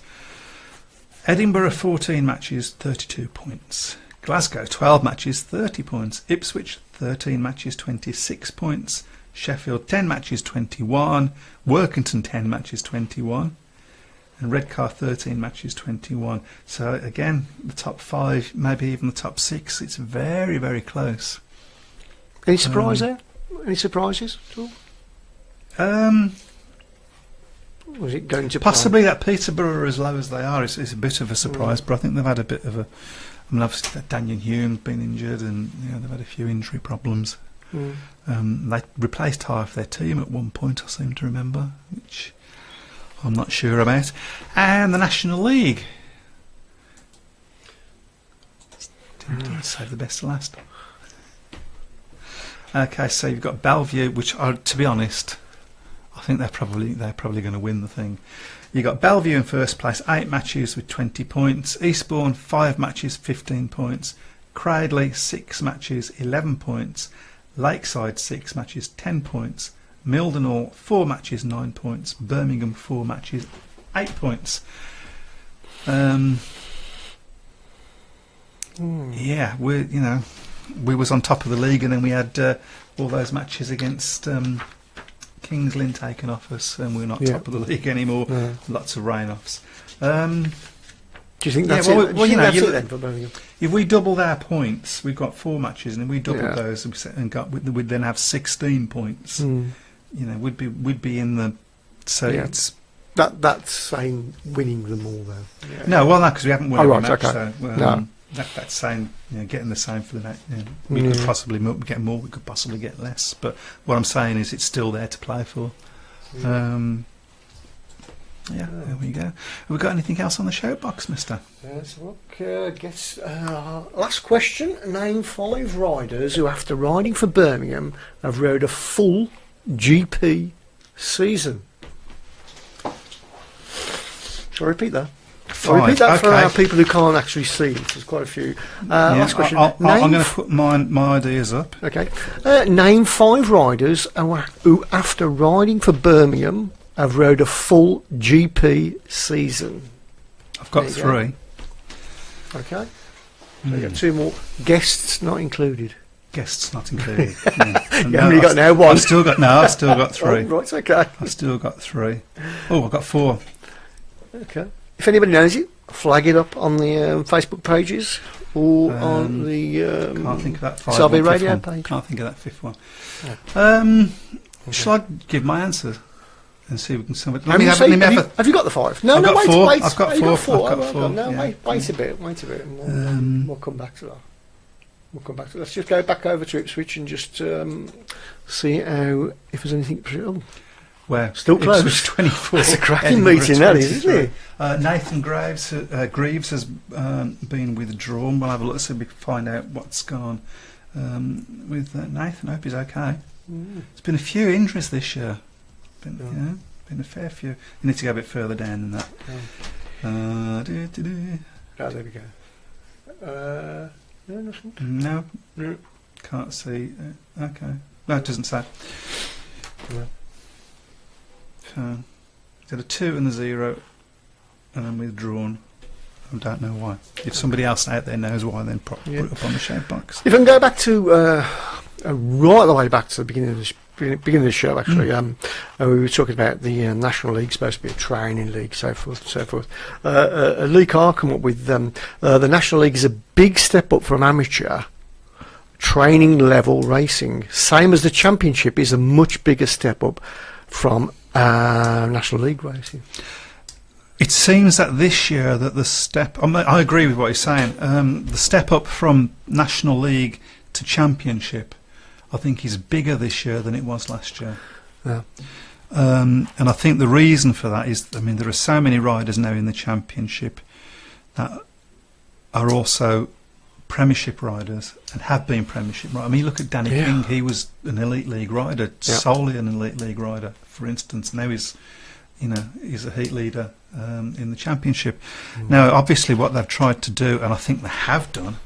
Edinburgh 14 matches, 32 points. Glasgow 12 matches, 30 points. Ipswich 13 matches, 26 points. Sheffield 10 matches, 21. Workington 10 matches, 21. And Redcar 13 matches, 21. So again, the top 5, maybe even the top 6, it's very, very close. Any surprise there? Any surprises at all? Was it going to possibly that Peterborough, as low as they are, is a bit of a surprise. But I think they've had a bit of obviously Daniel Hume's been injured, and they've had a few injury problems. They replaced half their team at one point, I seem to remember, which I'm not sure about. And the National League. Didn't save the best to last. Okay, so you've got Bellevue, which are, to be honest, I think they're probably going to win the thing. You've got Bellevue in first place, 8 matches with 20 points. Eastbourne, 5 matches, 15 points. Cradley, 6 matches, 11 points. Lakeside, 6 matches, 10 points. Mildenhall, 4 matches, 9 points. Birmingham, 4 matches, 8 points. Yeah, we was on top of the league, and then we had all those matches against Kings Lynn taken off us, and we're not top of the league anymore. Yeah. Lots of rain-offs. Do you think that's well, it? well, Do you you know, think that's it then for Birmingham? If we doubled our points, we've got 4 matches, and if we doubled Yeah. those we'd then have 16 points. You know, we'd be in the. So Yeah. it's That's saying winning them all though. Yeah. no, well, no, because we haven't won Oh, every right, match. okay. So No. that's saying getting the same for the next. We could possibly get more. We could possibly get less. But what I'm saying is, it's still there to play for. Yeah, there we go. Have we got anything else on the show box, Mister? Let's look. Last question. Name 5 riders who, after riding for Birmingham, have rode a full GP season. Shall I repeat that? I'll repeat that for okay. our people who can't actually see. There's quite a few. Last question. I'm Name going to put my ideas up. Okay. Name 5 riders who, after riding for Birmingham, have rode a full GP season. I've got There you 3. Okay. So you got 2 more. Guests not included. Guests not included. Yeah. You only got now 1. I've still got 3. Oh, right, okay. I've still got 3. Oh, I've got 4. Okay. If anybody knows it, flag it up on the Facebook pages or on the Can't think of that 5. Selby 1, 5th Radio one. page. Can't think of that 5th one. Yeah. Shall I give my answer and see if we can? Have you got the 5? No, I've got wait, 4. wait. I've got you 4. got 4. I've got 4. No, yeah. wait a bit. And we'll come back to that. Let's just go back over to Ipswich and just see how, if there's anything. Oh, Where? Still close. Ipswich 24. That's a cracking Edinburgh meeting, that is, isn't 23. Nathan Greaves has been withdrawn. We'll have a look so we can find out what's gone with Nathan. I hope he's okay. There's been a few injuries this year. Been a fair few. You need to go a bit further down than that. Oh, there we go. No, nothing. No, No. can't see. Okay. No, it doesn't say. No. So, got a 2 and a 0, and then withdrawn. I don't know why. If somebody else out there knows why, then put it up on the shout box. If I can go back to right the way back to the beginning of the show, actually, we were talking about the National League, supposed to be a training league, so forth. Lee Carr come up with the National League is a big step up from amateur training level racing, same as the Championship is a much bigger step up from National League racing. It seems that this year that the step... I agree with what he's saying. The step up from National League to Championship, I think, is bigger this year than it was last year. Yeah. And I think the reason for that is, I mean, there are so many riders now in the Championship that are also Premiership riders and have been Premiership riders. I mean, you look at Danny King, he was an Elite League rider, solely an Elite League rider, for instance. Now he's a heat leader in the Championship. Now, obviously, what they've tried to do, and I think they have done,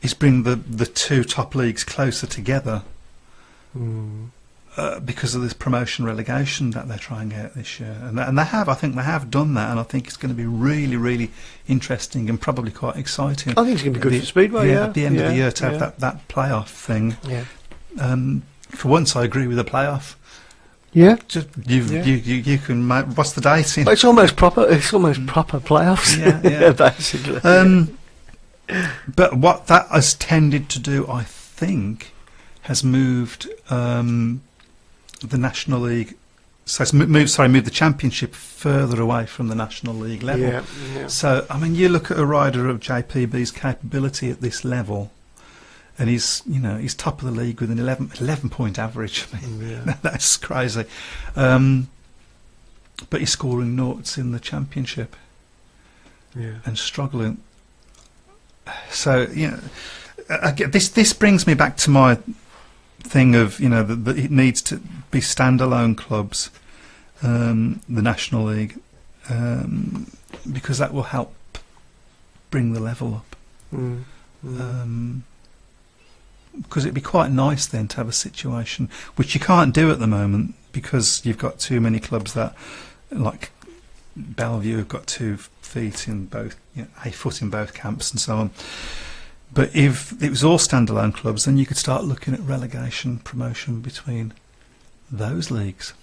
is bring the 2 top leagues closer together because of this promotion relegation that they're trying out this year. And I think they have done that, and I think it's going to be really, really interesting and probably quite exciting. I think it's going to be good for Speedway, at the end of the year to have that playoff thing. Yeah. For once, I agree with the playoff. Yeah. Just you can make, what's the date? Well, it's almost proper. It's almost proper playoffs. Yeah. Basically. But what that has tended to do, I think, has moved the National League. So it's moved the Championship further away from the National League level. Yeah. So I mean, you look at a rider of JPB's capability at this level, and he's top of the league with an 11 point average. I mean, that's crazy. But he's scoring noughts in the Championship, and struggling. So again, this brings me back to my thing of that it needs to be standalone clubs, the National League, because that will help bring the level up. Because it'd be quite nice then to have a situation which you can't do at the moment because you've got too many clubs that, like Bellevue, have got 2 feet in both, a foot in both camps and so on. But if it was all standalone clubs, then you could start looking at relegation, promotion between those leagues.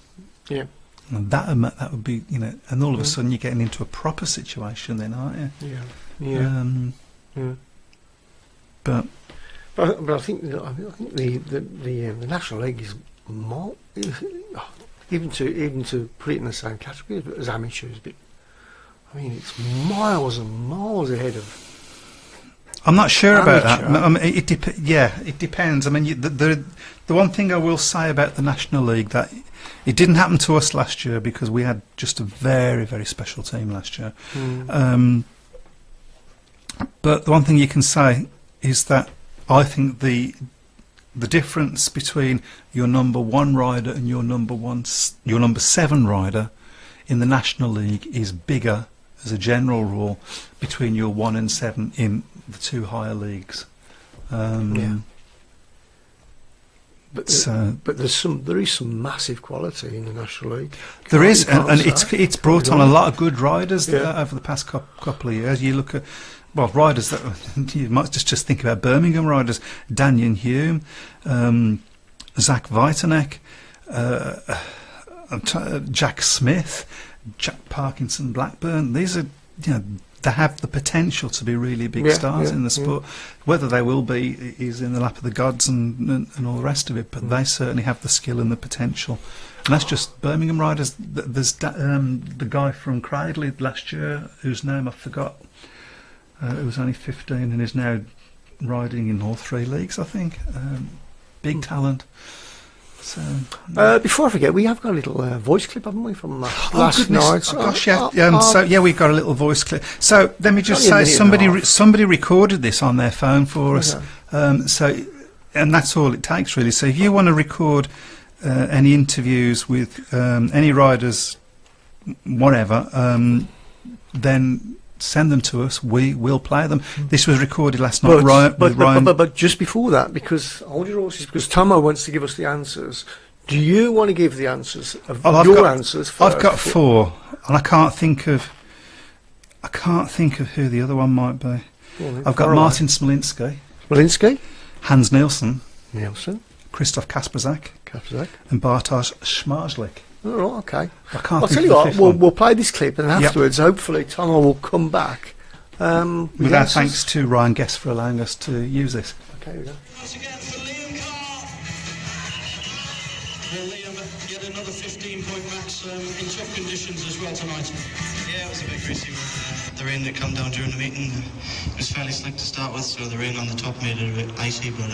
Yeah. And that would be, and all of a sudden you're getting into a proper situation then, aren't you? Yeah. But I think the National League is more, even to put it in the same category as amateurs. But I mean, it's miles and miles ahead of. I'm not sure about that. amateur. I mean, it depends. I mean, the one thing I will say about the National League that it didn't happen to us last year because we had just a very, very special team last year. But the one thing you can say is that I think the difference between your number 1 rider and your number 7 rider in the National League is bigger, as a general rule, between your 1 and 7 in the 2 higher leagues. But So there is some massive quality in the National League. there is, You can't and say. it's brought on a lot of good riders there Yeah. over the past couple of years. You look at riders that you might just think about Birmingham riders: Daniel Hume, Zach Vitanek, Jack Smith, Jack Parkinson Blackburn. These are they have the potential to be really big stars in the sport. Whether they will be is in the lap of the gods and all the rest of it, but they certainly have the skill and the potential. And that's just Birmingham riders. There's the guy from Cradley last year, whose name I forgot, who was only 15 and is now riding in all 3 leagues, I think. Big talent. So Before I forget, we have got a little voice clip, haven't we, from last goodness. night? Oh, gosh, yeah. We've got a little voice clip. So let me just Only a say, minute and a half. somebody recorded this on their phone for us. Okay. And that's all it takes, really. So if you want to record any interviews with any riders, whatever, then send them to us. We will play them. This was recorded last night. with Ryan. But just before that, because hold your horses, because Tomo wants to give us the answers. Do you want to give the answers of answers first? I've got 4, and I can't think of who the other one might be. I've got Martin Smolinski, Hans Nielsen, Christoph Kasperzak, and Bartosz Schmarzlik. All right, okay. I can't I'll think tell you of the what, fifth one. we'll play this clip, and afterwards, hopefully, Tomo will come back. With our thanks to Ryan Guest for allowing us to use this. Okay, here we go. Once again for Liam Carr. Will Liam get another 15-point max in tough conditions as well tonight? Yeah, it was a bit greasy with the rain that come down during the meeting. It was fairly slick to start with, so the rain on the top made it a bit icy, but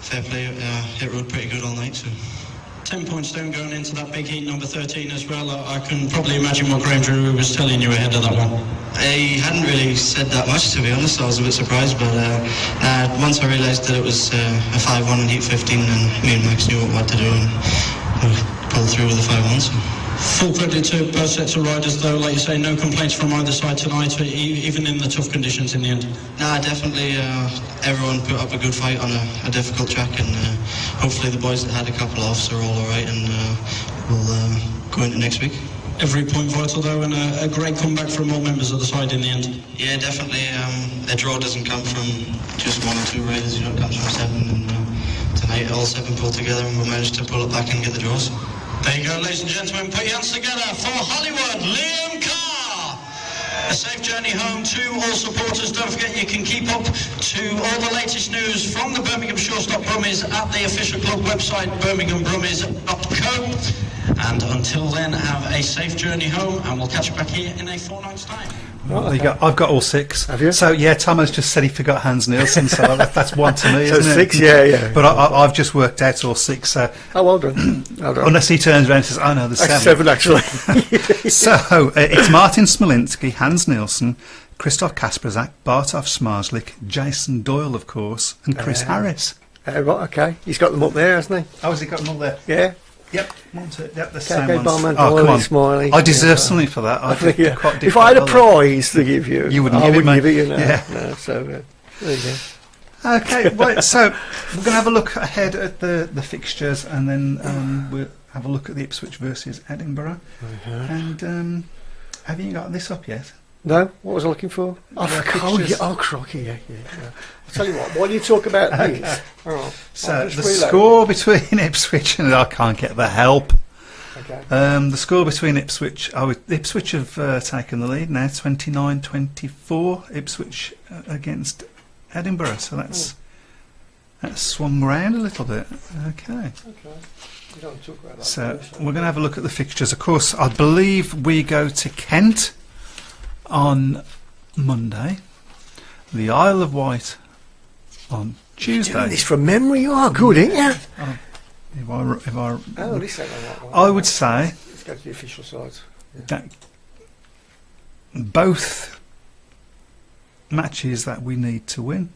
fair play, it rode pretty good all night. So 10 points down going into that big heat, number 13 as well. I can probably imagine what Graham Drew was telling you ahead of that one. I hadn't really said that much, to be honest. I was a bit surprised, but once I realised that it was a 5-1 in heat 15, and me and Max knew what to do, and we pulled through with a 5-1. So. Full credit to both sets of riders, though. Like you say, no complaints from either side tonight, even in the tough conditions in the end. Nah, definitely. Everyone put up a good fight on a difficult track, and hopefully the boys that had a couple offs are all alright, and we'll go into next week. Every point vital, though, and a great comeback from all members of the side in the end. Yeah, definitely. A draw doesn't come from just 1 or 2 riders, it comes from 7, and tonight all 7 pulled together, and we managed to pull it back and get the draws. There you go, ladies and gentlemen. Put your hands together for Hollywood, Liam Carr. A safe journey home to all supporters. Don't forget you can keep up to all the latest news from the Birmingham Shortstop Brummies at the official club website, birminghambrummies.co. And until then, have a safe journey home, and we'll catch you back here in a fortnight's time. Well, there you go. I've got all 6. Have you? So yeah, Thomas just said he forgot Hans Nielsen, so that's 1 to me, So isn't 6, it? yeah. But I've just worked out all 6. So Oh, well done. Well done. unless he turns around and says, "Oh no, there's That's 7." 7, actually. So it's Martin Smolinski, Hans Nielsen, Christoph Kasperzak, Bartosz Smarslik, Jason Doyle, of course, and Chris Harris. Right, okay. He's got them up there, hasn't he? Oh, has he got them all there? Yeah. Yep, 1, 2, yep, the Okay, same go ones. Barman, Oh, Doyle, come on. Smiley. I deserve Yeah. something for that. I Yeah. did quite If different I had a colour. prize to give you, You wouldn't I give it, wouldn't mate. give it, you know. Yeah. No, so, there you go. Okay, right, so we're going to have a look ahead at the fixtures, and then we'll have a look at the Ipswich versus Edinburgh. And have you got this up yet? No? What was I looking for? Yeah, Oh, pictures. yeah, crikey, yeah. I'll tell you what, while you talk about this... All right, So I'll the just reload. score between Ipswich and I can't get the help. Okay. The score between Ipswich, Ipswich have taken the lead now, 29-24. Ipswich against Edinburgh, so that's swung round a little bit. Okay, Okay. You don't talk about that. so we're going to have a look at the fixtures. Of course, I believe we go to Kent on Monday, the Isle of Wight on Doing Tuesday. this from memory, you are good, ain't you? If I Oh, this ain't the right one. I would say Let's go to the official sites. that both matches that we need to win.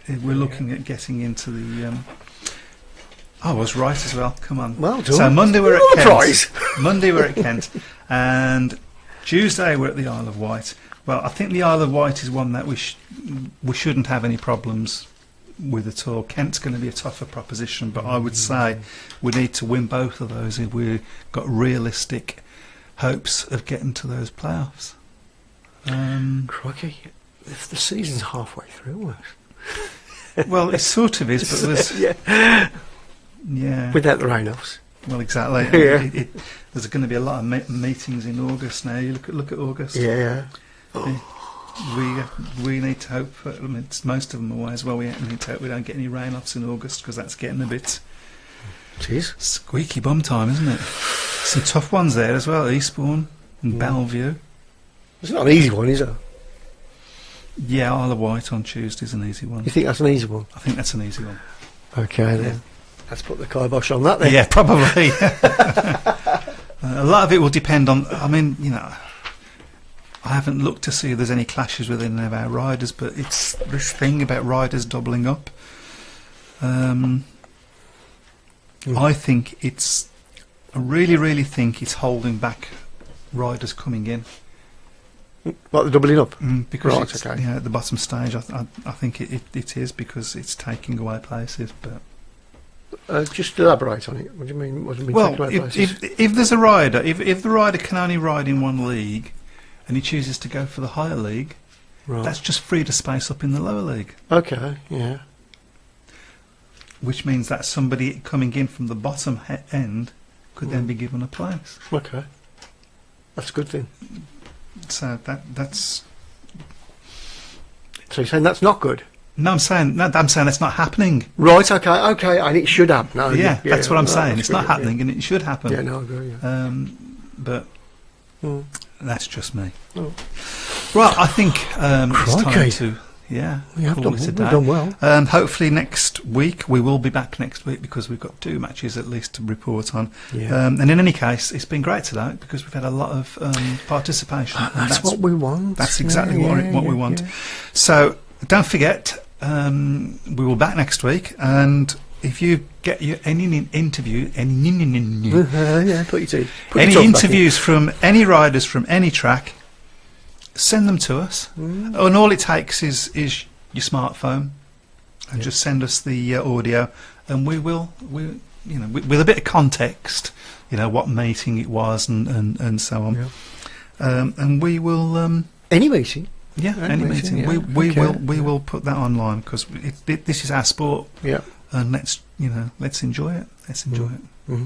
If we're looking at getting into the. I was right as well. Come on. Well done. So Monday we're Another at Kent. prize. Monday we're at Kent, and Tuesday we're at the Isle of Wight. Well, I think the Isle of Wight is one that we shouldn't have any problems with at all. Kent's going to be a tougher proposition, but I would say we need to win both of those if we've got realistic hopes of getting to those playoffs. Crikey, if the season's halfway through, almost. Well, it sort of is, but there's yeah. Without the rain-offs. Well, exactly. Yeah. There's going to be a lot of meetings in August now. You look at August. Yeah. We need to hope. I mean, most of them away as well. We need to hope we don't get any rain-offs in August, because that's getting a bit It is. squeaky bum time, isn't it? Some tough ones there as well. Eastbourne and Bellevue. It's not an easy one, is it? Yeah, Isle of Wight on Tuesday's an easy one. You think that's an easy one? I think that's an easy one. Okay, then. Let's put the kibosh on that, then. Yeah, probably. A lot of it will depend on. I mean, I haven't looked to see if there's any clashes with any of our riders, but it's this thing about riders doubling up. I think I really think it's holding back riders coming in. What, the doubling up? Because Right, it's, okay. at the bottom stage, I think it is, because it's taking away places. But Just elaborate on it. What do you mean? What do you mean? well, taking away if, places? if there's a rider, if the rider can only ride in one league, and he chooses to go for the higher league, Right. that's just freed a space up in the lower league, Okay, yeah. which means that somebody coming in from the bottom end could then be given a place. Okay. That's a good thing. So that's. So you're saying that's not good? No, I'm saying that's not happening. Right, okay, and it should happen. No, Yeah, that's what I'm no, saying. that's It's not good, happening, and it should happen. Yeah, no, I agree, yeah. But Mm. that's just me. Oh. Well, I think it's time Crikey. to We have call done, it a we've day. done well. Hopefully next week we will be back next week, because we've got 2 matches at least to report on. Yeah. And in any case, it's been great today, because we've had a lot of participation. and That's what we want. That's exactly Yeah, what we yeah, want. yeah. So don't forget, we will be back next week, and if you get any interview, Yeah, put your teeth. Put any your tongue back interviews from any riders from any track, send them to us. And all it takes is your smartphone, and just send us the audio, and we with a bit of context, what meeting it was and so on. Yeah. And we will in. Any meeting? any meeting. yeah. We Okay. will put that online, because this is our sport, Yeah. and let's enjoy it. Let's enjoy it. Mm-hmm.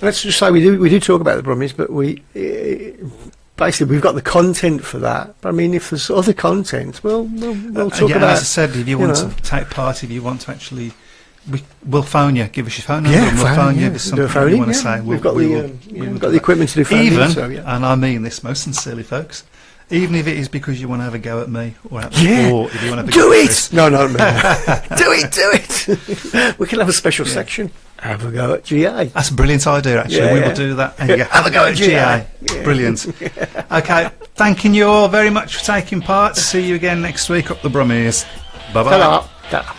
Let's just say we do talk about the Brummies, but we basically we've got the content for that. But I mean, if there's other content, we'll talk Yeah, about. as I said, if you want know. to take part, if you want to actually, we'll phone you. Give us your phone number, Yeah, and we'll phone you. yeah. If there's Do something a phoning, you want to yeah. say. We've got we the will we've got the equipment to do phoning. even, So, yeah. and I mean this most sincerely, folks. Even if it is because you want to have a go at me, or if you want to have a Do go at it! Chris. No. Do it! We can have a special section. Have a go at GA. That's a brilliant idea, actually. Yeah. We will do that. And you go, have a go at GA. Yeah. Brilliant. Okay, thanking you all very much for taking part. See you again next week up the Brummies. Bye-bye. Ta-da. Ta-da.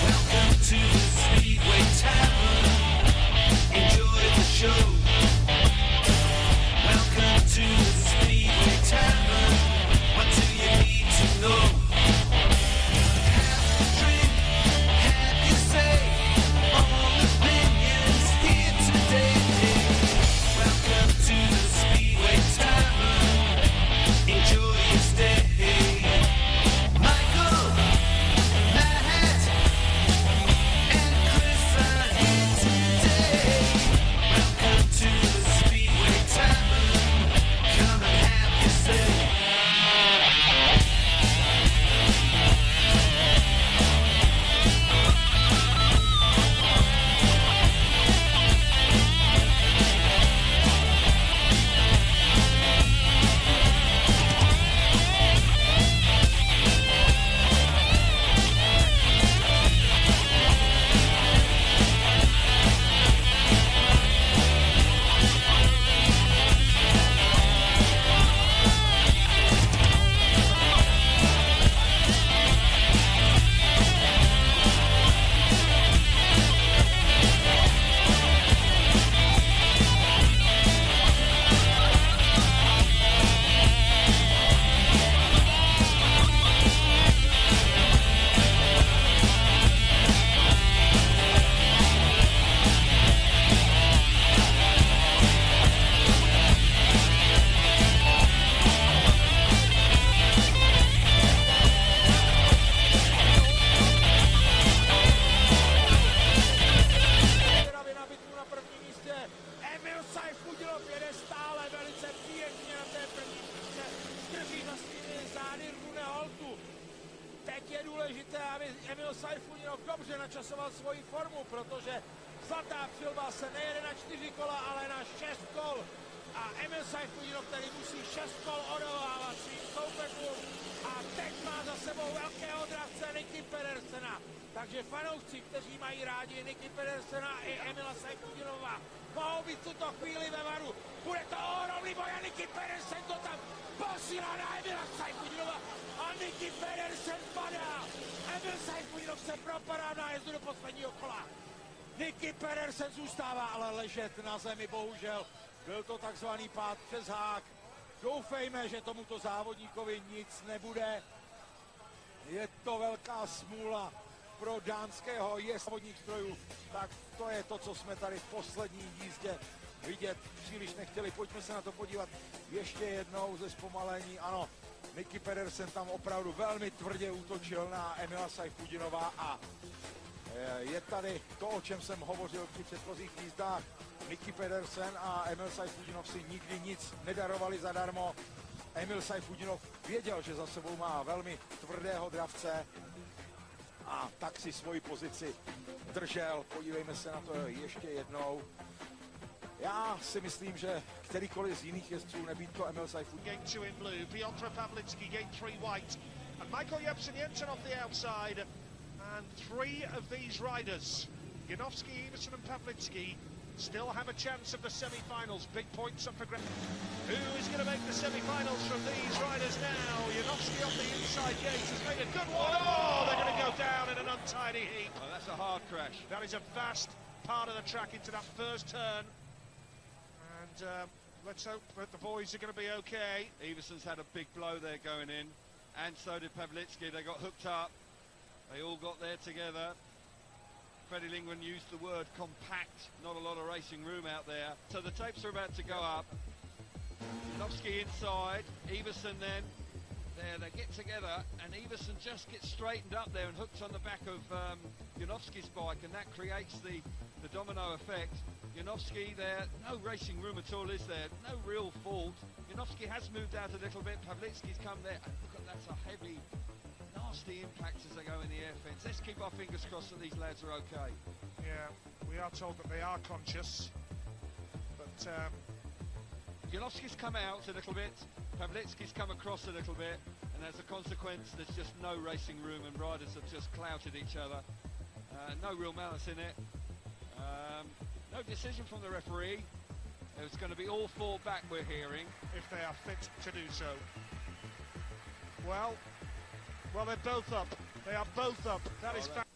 Welcome to the Speedway Tavern. Enjoy the show. Welcome to the Speedway Tavern. What do you need to know? Have a drink, have your say. All opinions here today. Welcome to the Speedway Tavern. Enjoy your stay. Michael, Matt, and Chris are here today. Welcome to the Speedway Tavern. Come and have your say. Na bitvu na prvním místě. Emil Sajfudilov jede stále velice příjemně na té první místě. Drží za svými zády Rune Holtu. Teď je důležité, aby Emil Sajfudilov dobře načasoval svoji formu, protože zlatá přilba se nejede na 4 kola, ale na 6 kol. A Emil Sajfudilov tady musí 6 kol odolávat svým soupeřům. A teď má za sebou velkého dravce Nicky Pedersena. Takže fanoušci, kteří mají rádi Nicky Pedersena i Emila Sajfudilova, mohou být v tuto chvíli ve varu. Bude to ohromný boj a Nicky Pedersen to tam posílá na Emila Sajfudilova a Nicky Pedersen padá. Emil Sajfudilov se propadá na jezdu do posledního kola. Nicky Pedersen zůstává ale ležet na zemi, bohužel. Byl to takzvaný pád přes hák. Doufejme, že tomuto závodníkovi nic nebude. Je to velká smůla pro dánského závodních strojů. Tak to je to, co jsme tady v poslední jízdě vidět příliš nechtěli. Pojďme se na to podívat ještě jednou ze zpomalení. Ano, Nicky Pedersen tam opravdu velmi tvrdě útočil na Emila Sajfudilova a je tady to, o čem jsem hovořil při předchozích jízdách. Nicky Pedersen a Emil Sajfudilov si nikdy nic nedarovali zadarmo. Emil Sajfudilov věděl, že za sebou má velmi tvrdého dravce a tak si svoji pozici držel. Podívejme se na to ještě jednou. Já si myslím, že kterýkoliv z jiných jezdců, nebýt to Emil Sajfudilov. Gate 2 in blue, Piotr Pavlitsky, gate 3 white, and Michael Jepsen Jensen off the outside. And 3 of these riders, Janowski, Iversen and Pavlitsky, still have a chance of the semi-finals. Big points up for grabs. Who is going to make the semi-finals from these riders now? Janowski off the inside gate has made a good one. Oh, they're going to go down in an untidy heap. Well, that's a hard crash. That is a vast part of the track into that first turn. And let's hope that the boys are going to be okay. Everson's had a big blow there going in, and so did Pavlitsky. They got hooked up. They all got there together. Freddie Lingman used the word compact, not a lot of racing room out there. So the tapes are about to go up. Janowski inside, Everson then there, they get together, and Everson just gets straightened up there and hooked on the back of Janowski's bike, and that creates the domino effect. Janowski there, no racing room at all, is there? No real fault. Janowski has moved out a little bit, Pawlicki's come there, and look at that's a heavy, nasty impact as they go in the air fence. Let's keep our fingers crossed that these lads are okay. Yeah, we are told that they are conscious, but Janowski's come out a little bit, Pawlicki's come across a little bit, and as a consequence there's just no racing room and riders have just clouted each other. No real malice in it. No decision from the referee. It's going to be all four back, we're hearing. if they are fit to do so. Well, they're both up. They are both up. That is fact.